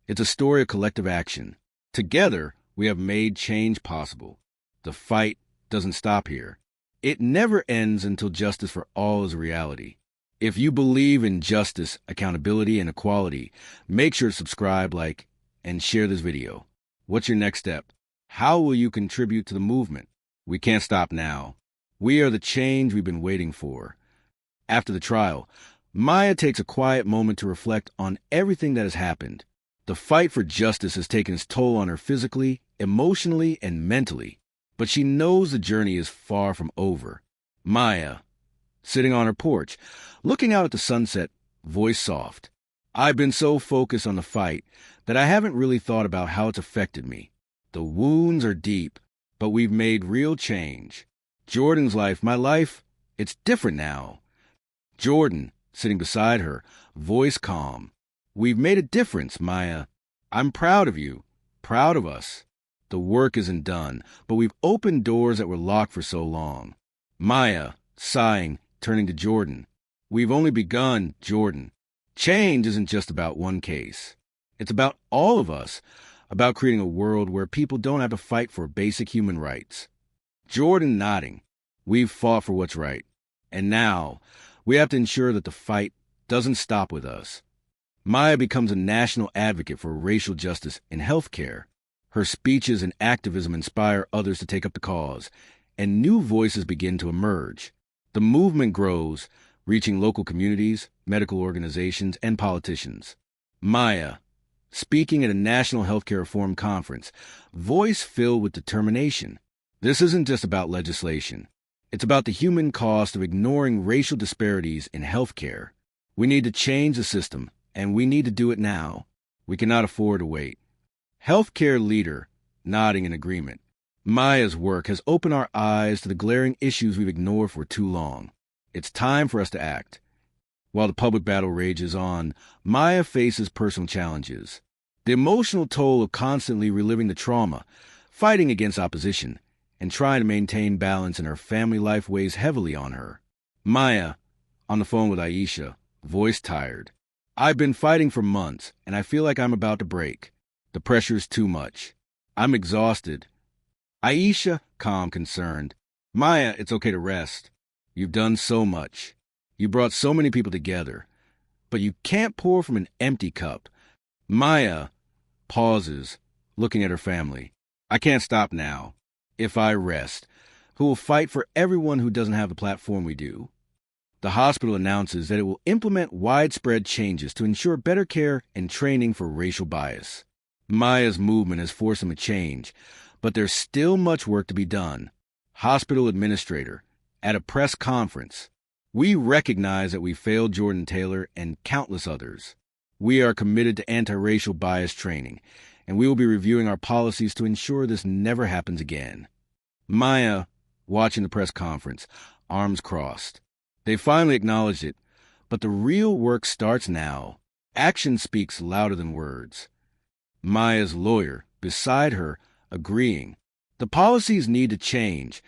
It's a story of collective action. Together, we have made change possible. The fight doesn't stop here. It never ends until justice for all is a reality. If you believe in justice, accountability, and equality, make sure to subscribe, like, and share this video. What's your next step? How will you contribute to the movement? We can't stop now. We are the change we've been waiting for. After the trial, Maya takes a quiet moment to reflect on everything that has happened. The fight for justice has taken its toll on her physically, emotionally, and mentally. But she knows the journey is far from over. Maya, sitting on her porch, looking out at the sunset, voice soft. I've been so focused on the fight that I haven't really thought about how it's affected me. The wounds are deep, but we've made real change. Jordan's life, my life, it's different now. Jordan, sitting beside her, voice calm. We've made a difference, Maya. I'm proud of you, proud of us. The work isn't done, but we've opened doors that were locked for so long. Maya, sighing, turning to Jordan. We've only begun, Jordan. Change isn't just about one case. It's about all of us, about creating a world where people don't have to fight for basic human rights. Jordan nodding. We've fought for what's right. And now, we have to ensure that the fight doesn't stop with us. Maya becomes a national advocate for racial justice in healthcare. Her speeches and activism inspire others to take up the cause, and new voices begin to emerge. The movement grows, reaching local communities, medical organizations, and politicians. Maya, speaking at a national healthcare reform conference, voice filled with determination. This isn't just about legislation. It's about the human cost of ignoring racial disparities in healthcare. We need to change the system, and we need to do it now. We cannot afford to wait. Healthcare leader, nodding in agreement. Maya's work has opened our eyes to the glaring issues we've ignored for too long. It's time for us to act. While the public battle rages on, Maya faces personal challenges. The emotional toll of constantly reliving the trauma, fighting against opposition, and trying to maintain balance in her family life weighs heavily on her. Maya, on the phone with Aisha, voice tired. I've been fighting for months, and I feel like I'm about to break. The pressure is too much. I'm exhausted. Aisha, calm, concerned. Maya, it's okay to rest. You've done so much. You brought so many people together. But you can't pour from an empty cup. Maya pauses, looking at her family. I can't stop now. If I rest, who will fight for everyone who doesn't have the platform we do? The hospital announces that it will implement widespread changes to ensure better care and training for racial bias. Maya's movement has forced them to change, but there's still much work to be done. Hospital administrator, at a press conference, we recognize that we failed Jordan Taylor and countless others. We are committed to anti-racial bias training, and we will be reviewing our policies to ensure this never happens again. Maya, watching the press conference, arms crossed. They finally acknowledged it, but the real work starts now. Action speaks louder than words. Maya's lawyer, beside her, agreeing. The policies need to change,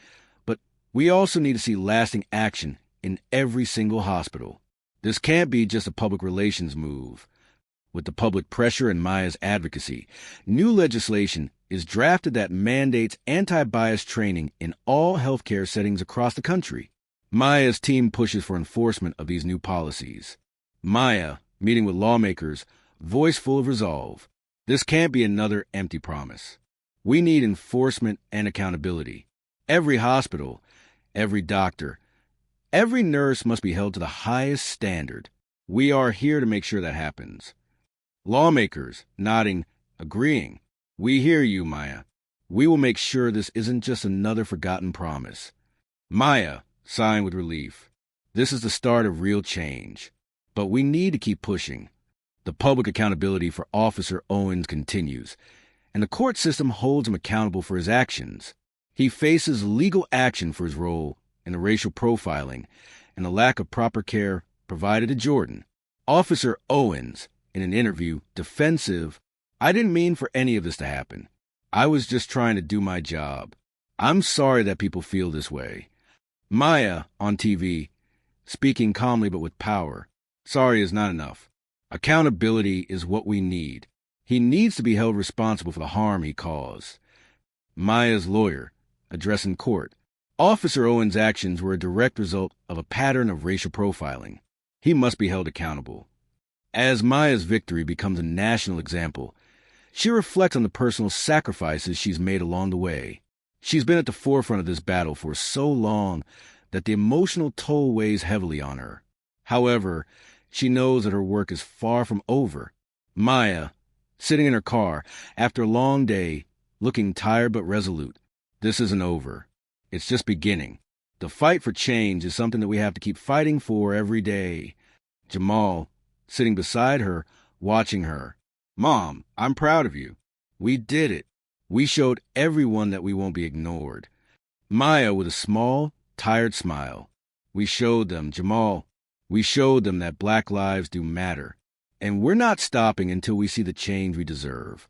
but we also need to see lasting action in every single hospital. This can't be just a public relations move. With the public pressure and Maya's advocacy, new legislation is drafted that mandates anti-bias training in all healthcare settings across the country. Maya's team pushes for enforcement of these new policies. Maya, meeting with lawmakers, voice full of resolve. This can't be another empty promise. We need enforcement and accountability. Every hospital, every doctor, every nurse must be held to the highest standard. We are here to make sure that happens. Lawmakers, nodding, agreeing. We hear you, Maya. We will make sure this isn't just another forgotten promise. Maya, sighing with relief. This is the start of real change. But we need to keep pushing. The public accountability for Officer Owens continues, and the court system holds him accountable for his actions. He faces legal action for his role in the racial profiling and the lack of proper care provided to Jordan. Officer Owens, in an interview, defensive, "I didn't mean for any of this to happen. I was just trying to do my job. I'm sorry that people feel this way." Maya, on TV, speaking calmly but with power. Sorry is not enough. Accountability is what we need. He needs to be held responsible for the harm he caused. Maya's lawyer, addressing court. Officer Owens' actions were a direct result of a pattern of racial profiling. He must be held accountable. As Maya's victory becomes a national example, she reflects on the personal sacrifices she's made along the way. She's been at the forefront of this battle for so long that the emotional toll weighs heavily on her. However, she knows that her work is far from over. Maya, sitting in her car after a long day, looking tired but resolute. This isn't over. It's just beginning. The fight for change is something that we have to keep fighting for every day. Jamal, sitting beside her, watching her. Mom, I'm proud of you. We did it. We showed everyone that we won't be ignored. Maya with a small, tired smile. We showed them, Jamal. We showed them that Black lives do matter. And we're not stopping until we see the change we deserve.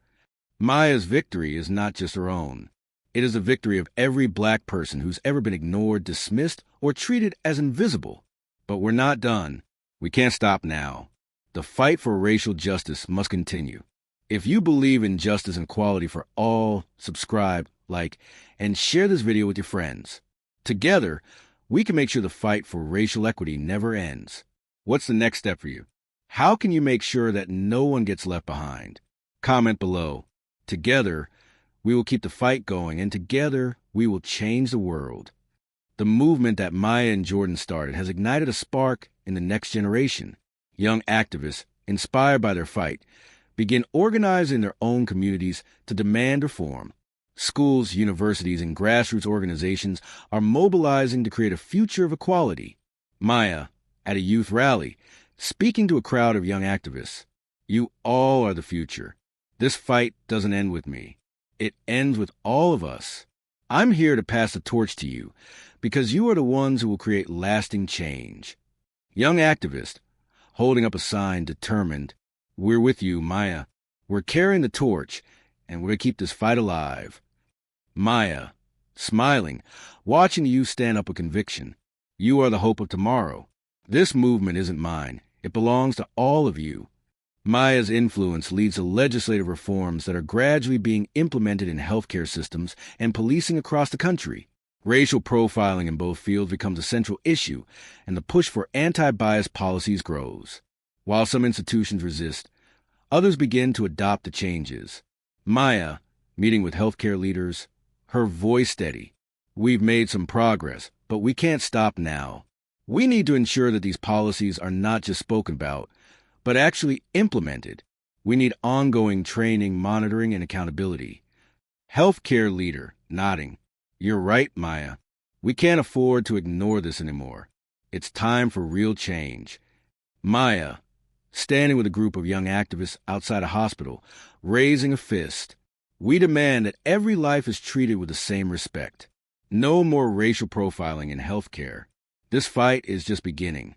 Maya's victory is not just her own. It is the victory of every Black person who's ever been ignored, dismissed, or treated as invisible. But we're not done. We can't stop now. The fight for racial justice must continue. If you believe in justice and equality for all, subscribe, like, and share this video with your friends. Together, we can make sure the fight for racial equity never ends. What's the next step for you? How can you make sure that no one gets left behind? Comment below. Together, we will keep the fight going, and together, we will change the world. The movement that Maya and Jordan started has ignited a spark in the next generation. Young activists, inspired by their fight, begin organizing their own communities to demand reform. Schools, universities, and grassroots organizations are mobilizing to create a future of equality. Maya, at a youth rally, speaking to a crowd of young activists. You all are the future. This fight doesn't end with me. It ends with all of us. I'm here to pass the torch to you because you are the ones who will create lasting change. Young activist, holding up a sign, determined. We're with you, Maya. We're carrying the torch, and we're going to keep this fight alive. Maya, smiling, watching you stand up with conviction. You are the hope of tomorrow. This movement isn't mine. It belongs to all of you. Maya's influence leads to legislative reforms that are gradually being implemented in healthcare systems and policing across the country. Racial profiling in both fields becomes a central issue, and the push for anti-bias policies grows. While some institutions resist, others begin to adopt the changes. Maya, meeting with healthcare leaders, her voice steady. We've made some progress, but we can't stop now. We need to ensure that these policies are not just spoken about, but actually implemented. We need ongoing training, monitoring, and accountability. Healthcare leader, nodding. You're right, Maya. We can't afford to ignore this anymore. It's time for real change. Maya, standing with a group of young activists outside a hospital, raising a fist. We demand that every life is treated with the same respect. No more racial profiling in healthcare. This fight is just beginning.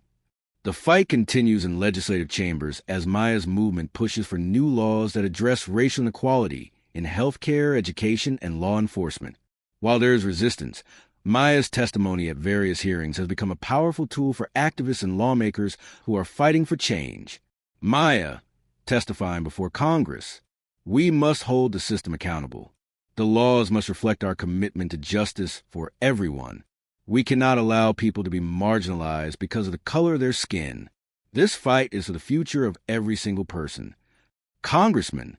The fight continues in legislative chambers as Maya's movement pushes for new laws that address racial inequality in healthcare, education, and law enforcement. While there is resistance, Maya's testimony at various hearings has become a powerful tool for activists and lawmakers who are fighting for change. Maya, testifying before Congress. We must hold the system accountable. The laws must reflect our commitment to justice for everyone. We cannot allow people to be marginalized because of the color of their skin. This fight is for the future of every single person. congressman,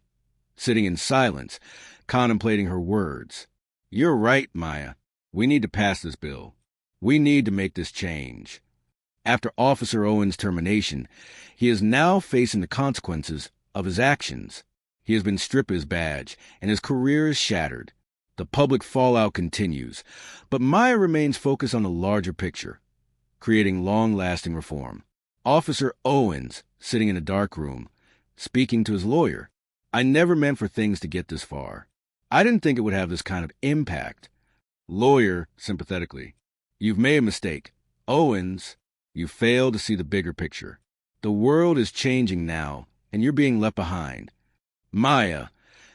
sitting in silence, contemplating her words. You're right, Maya. We need to pass this bill. We need to make this change. After Officer Owen's termination, he is now facing the consequences of his actions. He has been stripped of his badge, and his career is shattered. The public fallout continues, but Maya remains focused on the larger picture, creating long-lasting reform. Officer Owens, sitting in a dark room, speaking to his lawyer. I never meant for things to get this far. I didn't think it would have this kind of impact. Lawyer, sympathetically. You've made a mistake. Owens, you failed to see the bigger picture. The world is changing now, and you're being left behind. Maya,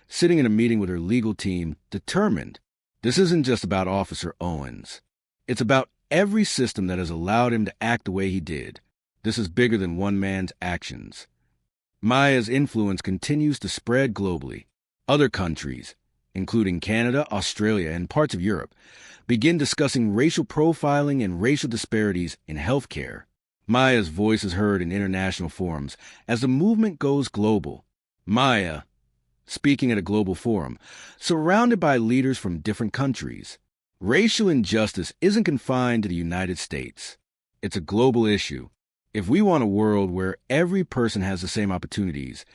sitting in a meeting with her legal team, determined. This isn't just about Officer Owens. It's about every system that has allowed him to act the way he did. This is bigger than one man's actions. Maya's influence continues to spread globally. Other countries, including Canada, Australia, and parts of Europe, begin discussing racial profiling and racial disparities in healthcare. Maya's voice is heard in international forums as the movement goes global. Maya, speaking at a global forum, surrounded by leaders from different countries. Racial injustice isn't confined to the United States. It's a global issue. If we want a world where every person has the same opportunities,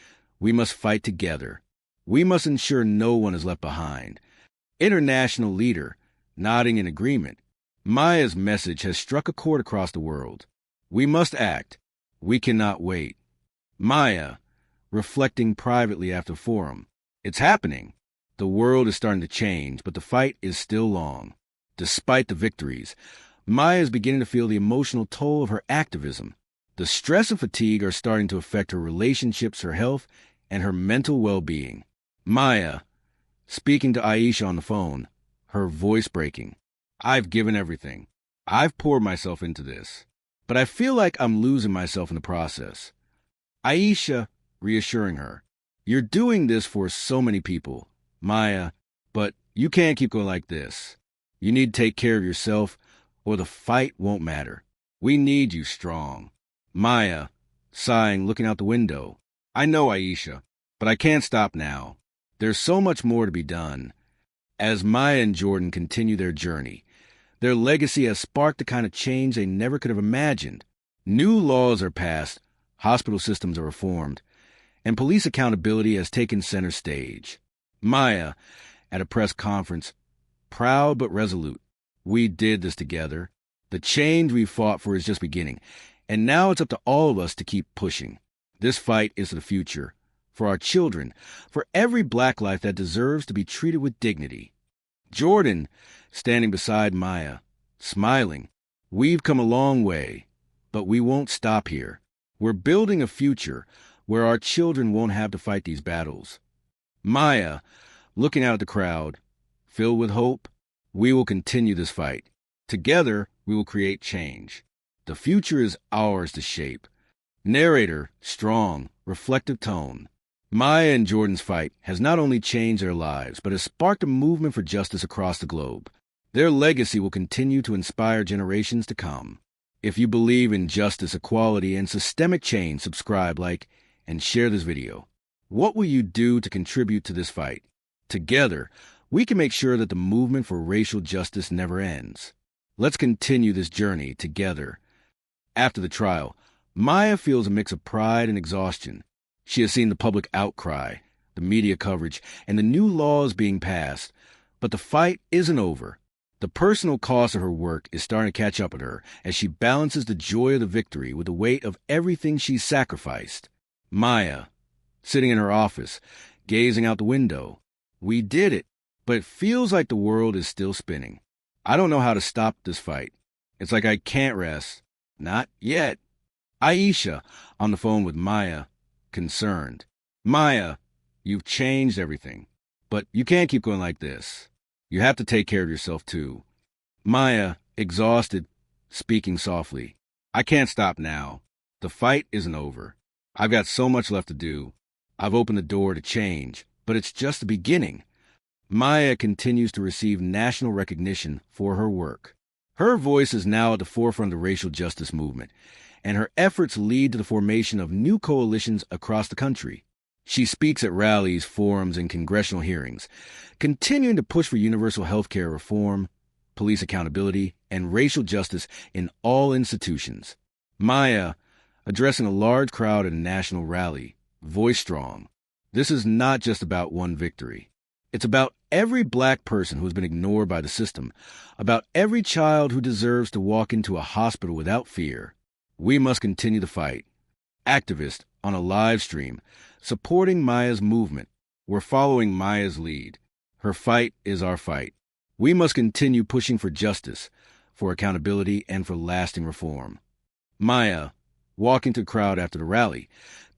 we must fight together. We must ensure no one is left behind. International leader, nodding in agreement. Maya's message has struck a chord across the world. We must act. We cannot wait. Maya, reflecting privately after forum. It's happening. The world is starting to change, but the fight is still long. Despite the victories, Maya is beginning to feel the emotional toll of her activism. The stress and fatigue are starting to affect her relationships, her health, and her mental well-being. Maya, speaking to Aisha on the phone, her voice breaking. I've given everything. I've poured myself into this. But I feel like I'm losing myself in the process. Aisha, reassuring her. You're doing this for so many people, Maya, but you can't keep going like this. You need to take care of yourself, or the fight won't matter. We need you strong. Maya, sighing, looking out the window. I know, Aisha, but I can't stop now. There's so much more to be done. As Maya and Jordan continue their journey, their legacy has sparked the kind of change they never could have imagined. New laws are passed, hospital systems are reformed, and police accountability has taken center stage. Maya, at a press conference, proud but resolute. We did this together. The change we fought for is just beginning, and now it's up to all of us to keep pushing. This fight is the future, for our children, for every black life that deserves to be treated with dignity. Jordan, standing beside Maya, smiling. We've come a long way, but we won't stop here. We're building a future where our children won't have to fight these battles. Maya, looking out at the crowd, filled with hope. We will continue this fight. Together, we will create change. The future is ours to shape. Narrator, strong, reflective tone. Maya and Jordan's fight has not only changed their lives, but has sparked a movement for justice across the globe. Their legacy will continue to inspire generations to come. If you believe in justice, equality, and systemic change, subscribe, like, and share this video. What will you do to contribute to this fight? Together, we can make sure that the movement for racial justice never ends. Let's continue this journey together. After the trial, Maya feels a mix of pride and exhaustion. She has seen the public outcry, the media coverage, and the new laws being passed. But the fight isn't over. The personal cost of her work is starting to catch up with her as she balances the joy of the victory with the weight of everything she's sacrificed. Maya, sitting in her office, gazing out the window. We did it, but it feels like the world is still spinning. I don't know how to stop this fight. It's like I can't rest. Not yet. Aisha, on the phone with Maya, concerned. Maya, you've changed everything, but you can't keep going like this. You have to take care of yourself, too. Maya, exhausted, speaking softly. I can't stop now. The fight isn't over. I've got so much left to do. I've opened the door to change, but it's just the beginning. Maya continues to receive national recognition for her work. Her voice is now at the forefront of the racial justice movement, and her efforts lead to the formation of new coalitions across the country. She speaks at rallies, forums, and congressional hearings, continuing to push for universal health care reform, police accountability, and racial justice in all institutions. Maya, addressing a large crowd at a national rally, voice strong. This is not just about one victory. It's about every black person who has been ignored by the system, about every child who deserves to walk into a hospital without fear. We must continue the fight. Activist on a live stream, supporting Maya's movement. We're following Maya's lead. Her fight is our fight. We must continue pushing for justice, for accountability, and for lasting reform. Maya, walking to the crowd after the rally,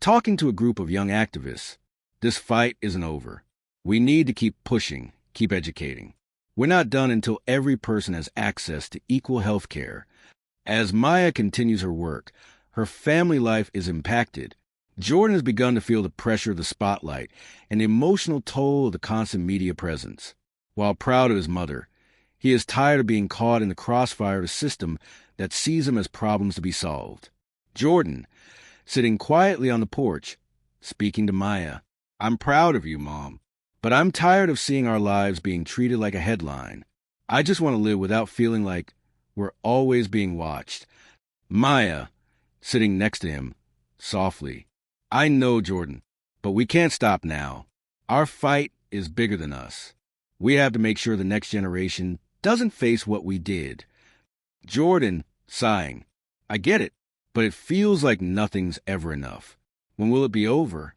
talking to a group of young activists. This fight isn't over. We need to keep pushing, keep educating. We're not done until every person has access to equal health care. As Maya continues her work, her family life is impacted. Jordan has begun to feel the pressure of the spotlight and the emotional toll of the constant media presence. While proud of his mother, he is tired of being caught in the crossfire of a system that sees him as problems to be solved. Jordan, sitting quietly on the porch, speaking to Maya, "I'm proud of you, Mom, but I'm tired of seeing our lives being treated like a headline. I just want to live without feeling like we're always being watched." Maya, sitting next to him, softly, "I know, Jordan, but we can't stop now. Our fight is bigger than us. We have to make sure the next generation doesn't face what we did." Jordan, sighing, "I get it, but it feels like nothing's ever enough. When will it be over?"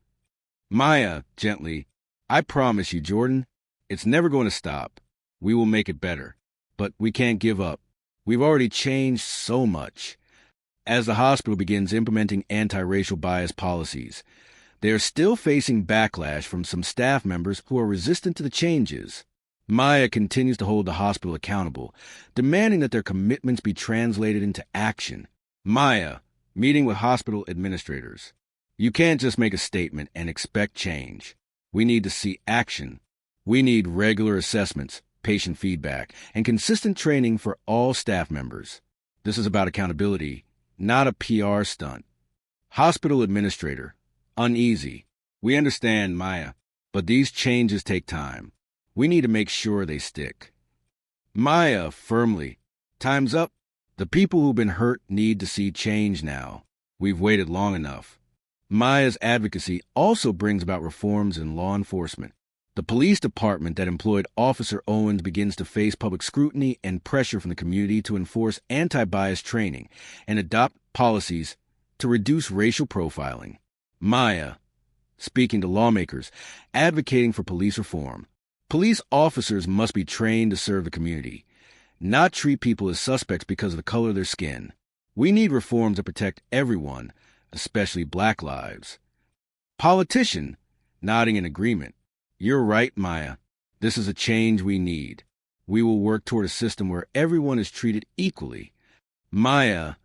Maya, gently, "I promise you, Jordan, it's never going to stop. We will make it better. But we can't give up. We've already changed so much." As the hospital begins implementing anti-racial bias policies, they are still facing backlash from some staff members who are resistant to the changes. Maya continues to hold the hospital accountable, demanding that their commitments be translated into action. Maya, meeting with hospital administrators. "You can't just make a statement and expect change. We need to see action. We need regular assessments, patient feedback, and consistent training for all staff members. This is about accountability, not a PR stunt." Hospital administrator, uneasy. "We understand, Maya, but these changes take time. We need to make sure they stick." Maya, firmly, "Time's up. The people who've been hurt need to see change now. We've waited long enough." Maya's advocacy also brings about reforms in law enforcement. The police department that employed Officer Owens begins to face public scrutiny and pressure from the community to enforce anti-bias training and adopt policies to reduce racial profiling. Maya, speaking to lawmakers, advocating for police reform. Police officers must be trained to serve the community, not treat people as suspects because of the color of their skin. We need reforms that protect everyone, especially black lives. Politician, nodding in agreement. "You're right, Maya. This is a change we need. We will work toward a system where everyone is treated equally." Maya,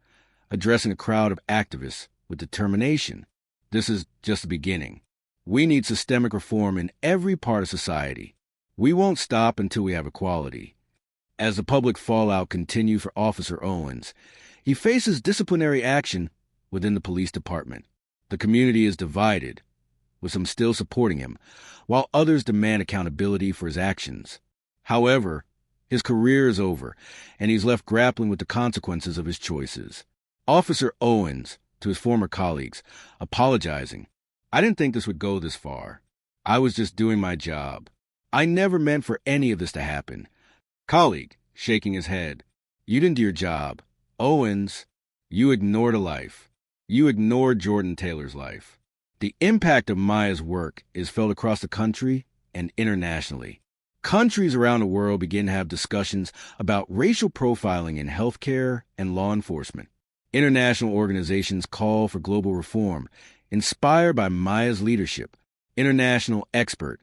addressing a crowd of activists with determination. "This is just the beginning. We need systemic reform in every part of society. We won't stop until we have equality." As the public fallout continues for Officer Owens, he faces disciplinary action within the police department. The community is divided, with some still supporting him, while others demand accountability for his actions. However, his career is over, and he's left grappling with the consequences of his choices. Officer Owens, to his former colleagues, apologizing. "I didn't think this would go this far. I was just doing my job. I never meant for any of this to happen." Colleague, shaking his head. "You didn't do your job. Owens, you ignored a life. You ignored Jordan Taylor's life." The impact of Maya's work is felt across the country and internationally. Countries around the world begin to have discussions about racial profiling in healthcare and law enforcement. International organizations call for global reform, inspired by Maya's leadership. International expert,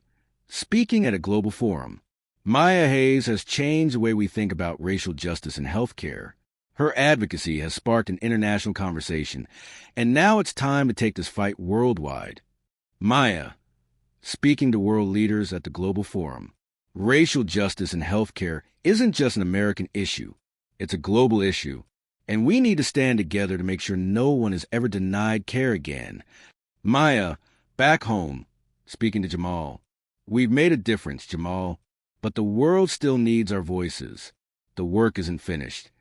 speaking at a global forum. Maya Hayes has changed the way we think about racial justice in healthcare. Her advocacy has sparked an international conversation, and now it's time to take this fight worldwide. Maya, speaking to world leaders at the Global Forum. Racial justice in healthcare isn't just an American issue. It's a global issue, and we need to stand together to make sure no one is ever denied care again. Maya, back home, speaking to Jamal. We've made a difference, Jamal, but the world still needs our voices. The work isn't finished.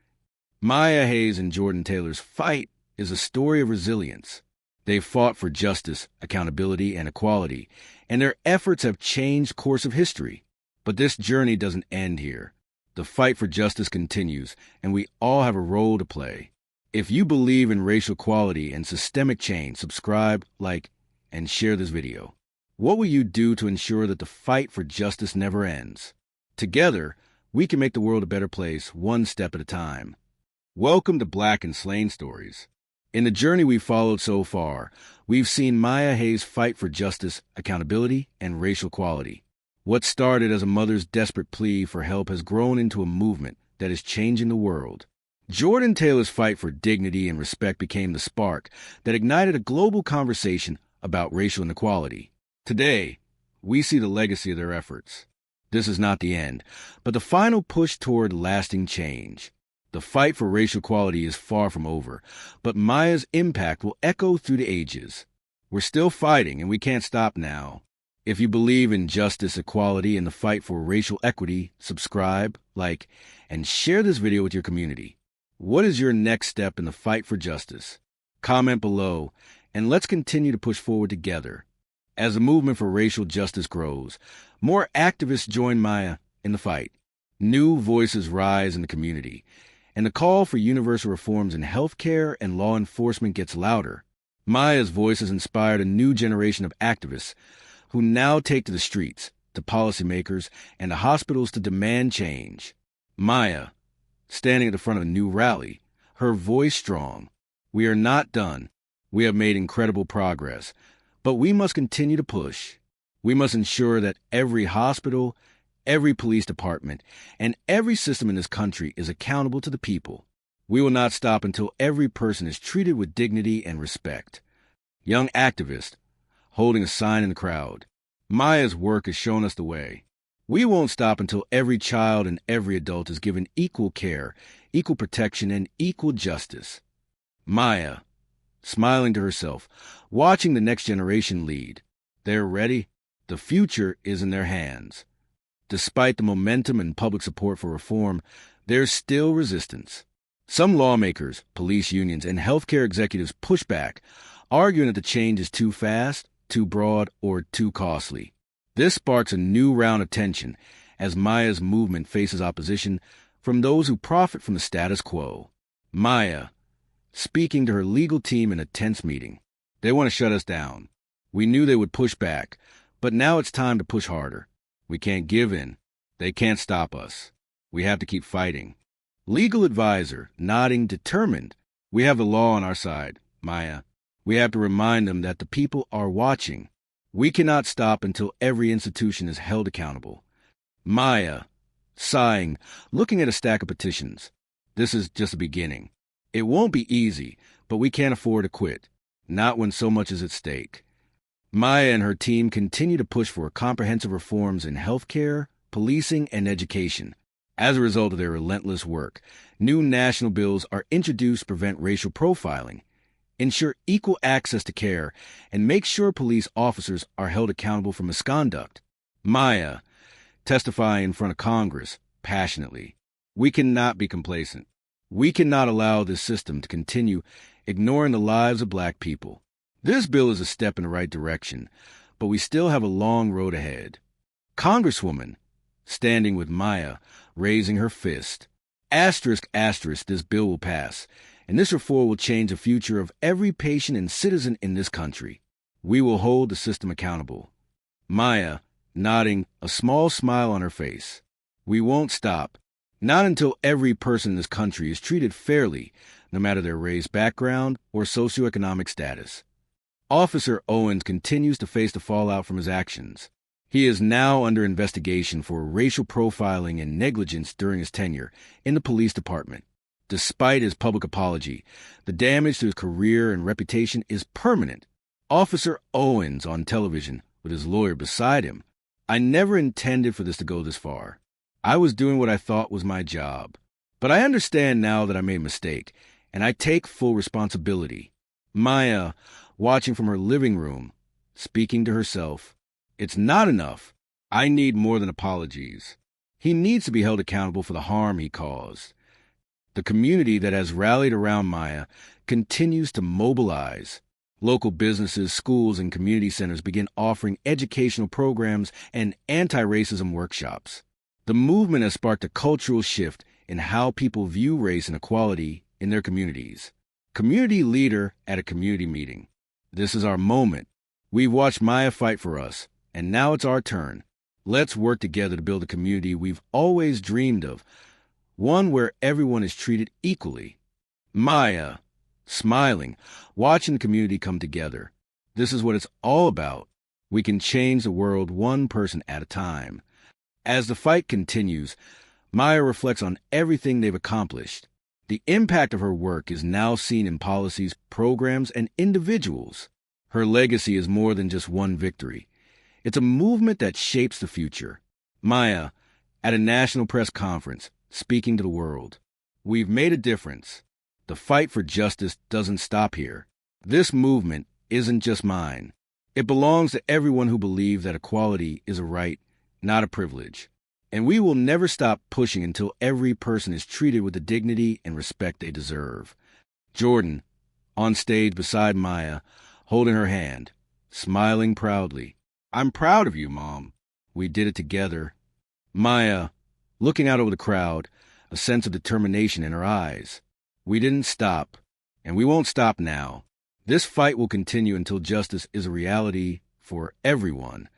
Maya Hayes and Jordan Taylor's fight is a story of resilience. They've fought for justice, accountability, and equality, and their efforts have changed course of history. But this journey doesn't end here. The fight for justice continues, and we all have a role to play. If you believe in racial equality and systemic change, subscribe, like, and share this video. What will you do to ensure that the fight for justice never ends? Together, we can make the world a better place, one step at a time. Welcome to Black and Slain Stories. In the journey we've followed so far, we've seen Maya Hayes fight for justice, accountability, and racial equality. What started as a mother's desperate plea for help has grown into a movement that is changing the world. Jordan Taylor's fight for dignity and respect became the spark that ignited a global conversation about racial inequality. Today, we see the legacy of their efforts. This is not the end, but the final push toward lasting change. The fight for racial equality is far from over, but Maya's impact will echo through the ages. We're still fighting, and we can't stop now. If you believe in justice, equality, and the fight for racial equity, subscribe, like, and share this video with your community. What is your next step in the fight for justice? Comment below, and let's continue to push forward together. As the movement for racial justice grows, more activists join Maya in the fight. New voices rise in the community, and the call for universal reforms in healthcare and law enforcement gets louder. Maya's voice has inspired a new generation of activists who now take to the streets, to policymakers, and to hospitals to demand change. Maya, standing at the front of a new rally, her voice strong. We are not done. We have made incredible progress, but we must continue to push. We must ensure that every hospital, every police department, and every system in this country is accountable to the people. We will not stop until every person is treated with dignity and respect. Young activist, holding a sign in the crowd. Maya's work has shown us the way. We won't stop until every child and every adult is given equal care, equal protection, and equal justice. Maya, smiling to herself, watching the next generation lead. They're ready. The future is in their hands. Despite the momentum and public support for reform, there's still resistance. Some lawmakers, police unions, and healthcare executives push back, arguing that the change is too fast, too broad, or too costly. This sparks a new round of tension as Maya's movement faces opposition from those who profit from the status quo. Maya, speaking to her legal team in a tense meeting. They want to shut us down. We knew they would push back, but now it's time to push harder. We can't give in. They can't stop us. We have to keep fighting. Legal advisor, nodding, determined. We have the law on our side, Maya. We have to remind them that the people are watching. We cannot stop until every institution is held accountable. Maya, sighing, looking at a stack of petitions. This is just the beginning. It won't be easy, but we can't afford to quit. Not when so much is at stake. Maya and her team continue to push for comprehensive reforms in healthcare, policing, and education. As a result of their relentless work, new national bills are introduced to prevent racial profiling, ensure equal access to care, and make sure police officers are held accountable for misconduct. Maya, testifying in front of Congress, passionately. We cannot be complacent. We cannot allow this system to continue ignoring the lives of Black people. This bill is a step in the right direction, but we still have a long road ahead. Congresswoman, standing with Maya, raising her fist. Asterisk, asterisk, this bill will pass, and this reform will change the future of every patient and citizen in this country. We will hold the system accountable. Maya, nodding, a small smile on her face. We won't stop. Not until every person in this country is treated fairly, no matter their race, background, or socioeconomic status. Officer Owens continues to face the fallout from his actions. He is now under investigation for racial profiling and negligence during his tenure in the police department. Despite his public apology, the damage to his career and reputation is permanent. Officer Owens on television, with his lawyer beside him. I never intended for this to go this far. I was doing what I thought was my job. But I understand now that I made a mistake, and I take full responsibility. Maya, watching from her living room, speaking to herself. It's not enough. I need more than apologies. He needs to be held accountable for the harm he caused. The community that has rallied around Maya continues to mobilize. Local businesses, schools, and community centers begin offering educational programs and anti-racism workshops. The movement has sparked a cultural shift in how people view race and equality in their communities. Community leader at a community meeting. This is our moment. We've watched Maya fight for us, and now it's our turn. Let's work together to build a community we've always dreamed of, one where everyone is treated equally. Maya, smiling, watching the community come together. This is what it's all about. We can change the world one person at a time. As the fight continues, Maya reflects on everything they've accomplished. The impact of her work is now seen in policies, programs, and individuals. Her legacy is more than just one victory. It's a movement that shapes the future. Maya, at a national press conference, speaking to the world. We've made a difference. The fight for justice doesn't stop here. This movement isn't just mine. It belongs to everyone who believes that equality is a right, not a privilege. And we will never stop pushing until every person is treated with the dignity and respect they deserve. Jordan, on stage beside Maya, holding her hand, smiling proudly. I'm proud of you, Mom. We did it together. Maya, looking out over the crowd, a sense of determination in her eyes. We didn't stop, and we won't stop now. This fight will continue until justice is a reality for everyone.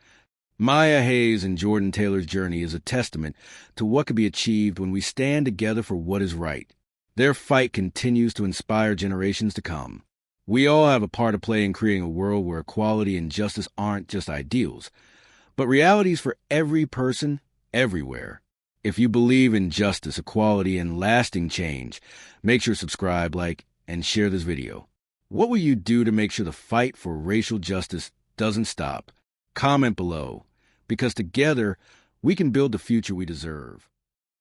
Maya Hayes and Jordan Taylor's journey is a testament to what can be achieved when we stand together for what is right. Their fight continues to inspire generations to come. We all have a part to play in creating a world where equality and justice aren't just ideals, but realities for every person, everywhere. If you believe in justice, equality, and lasting change, make sure to subscribe, like, and share this video. What will you do to make sure the fight for racial justice doesn't stop? Comment below, because together we can build the future we deserve.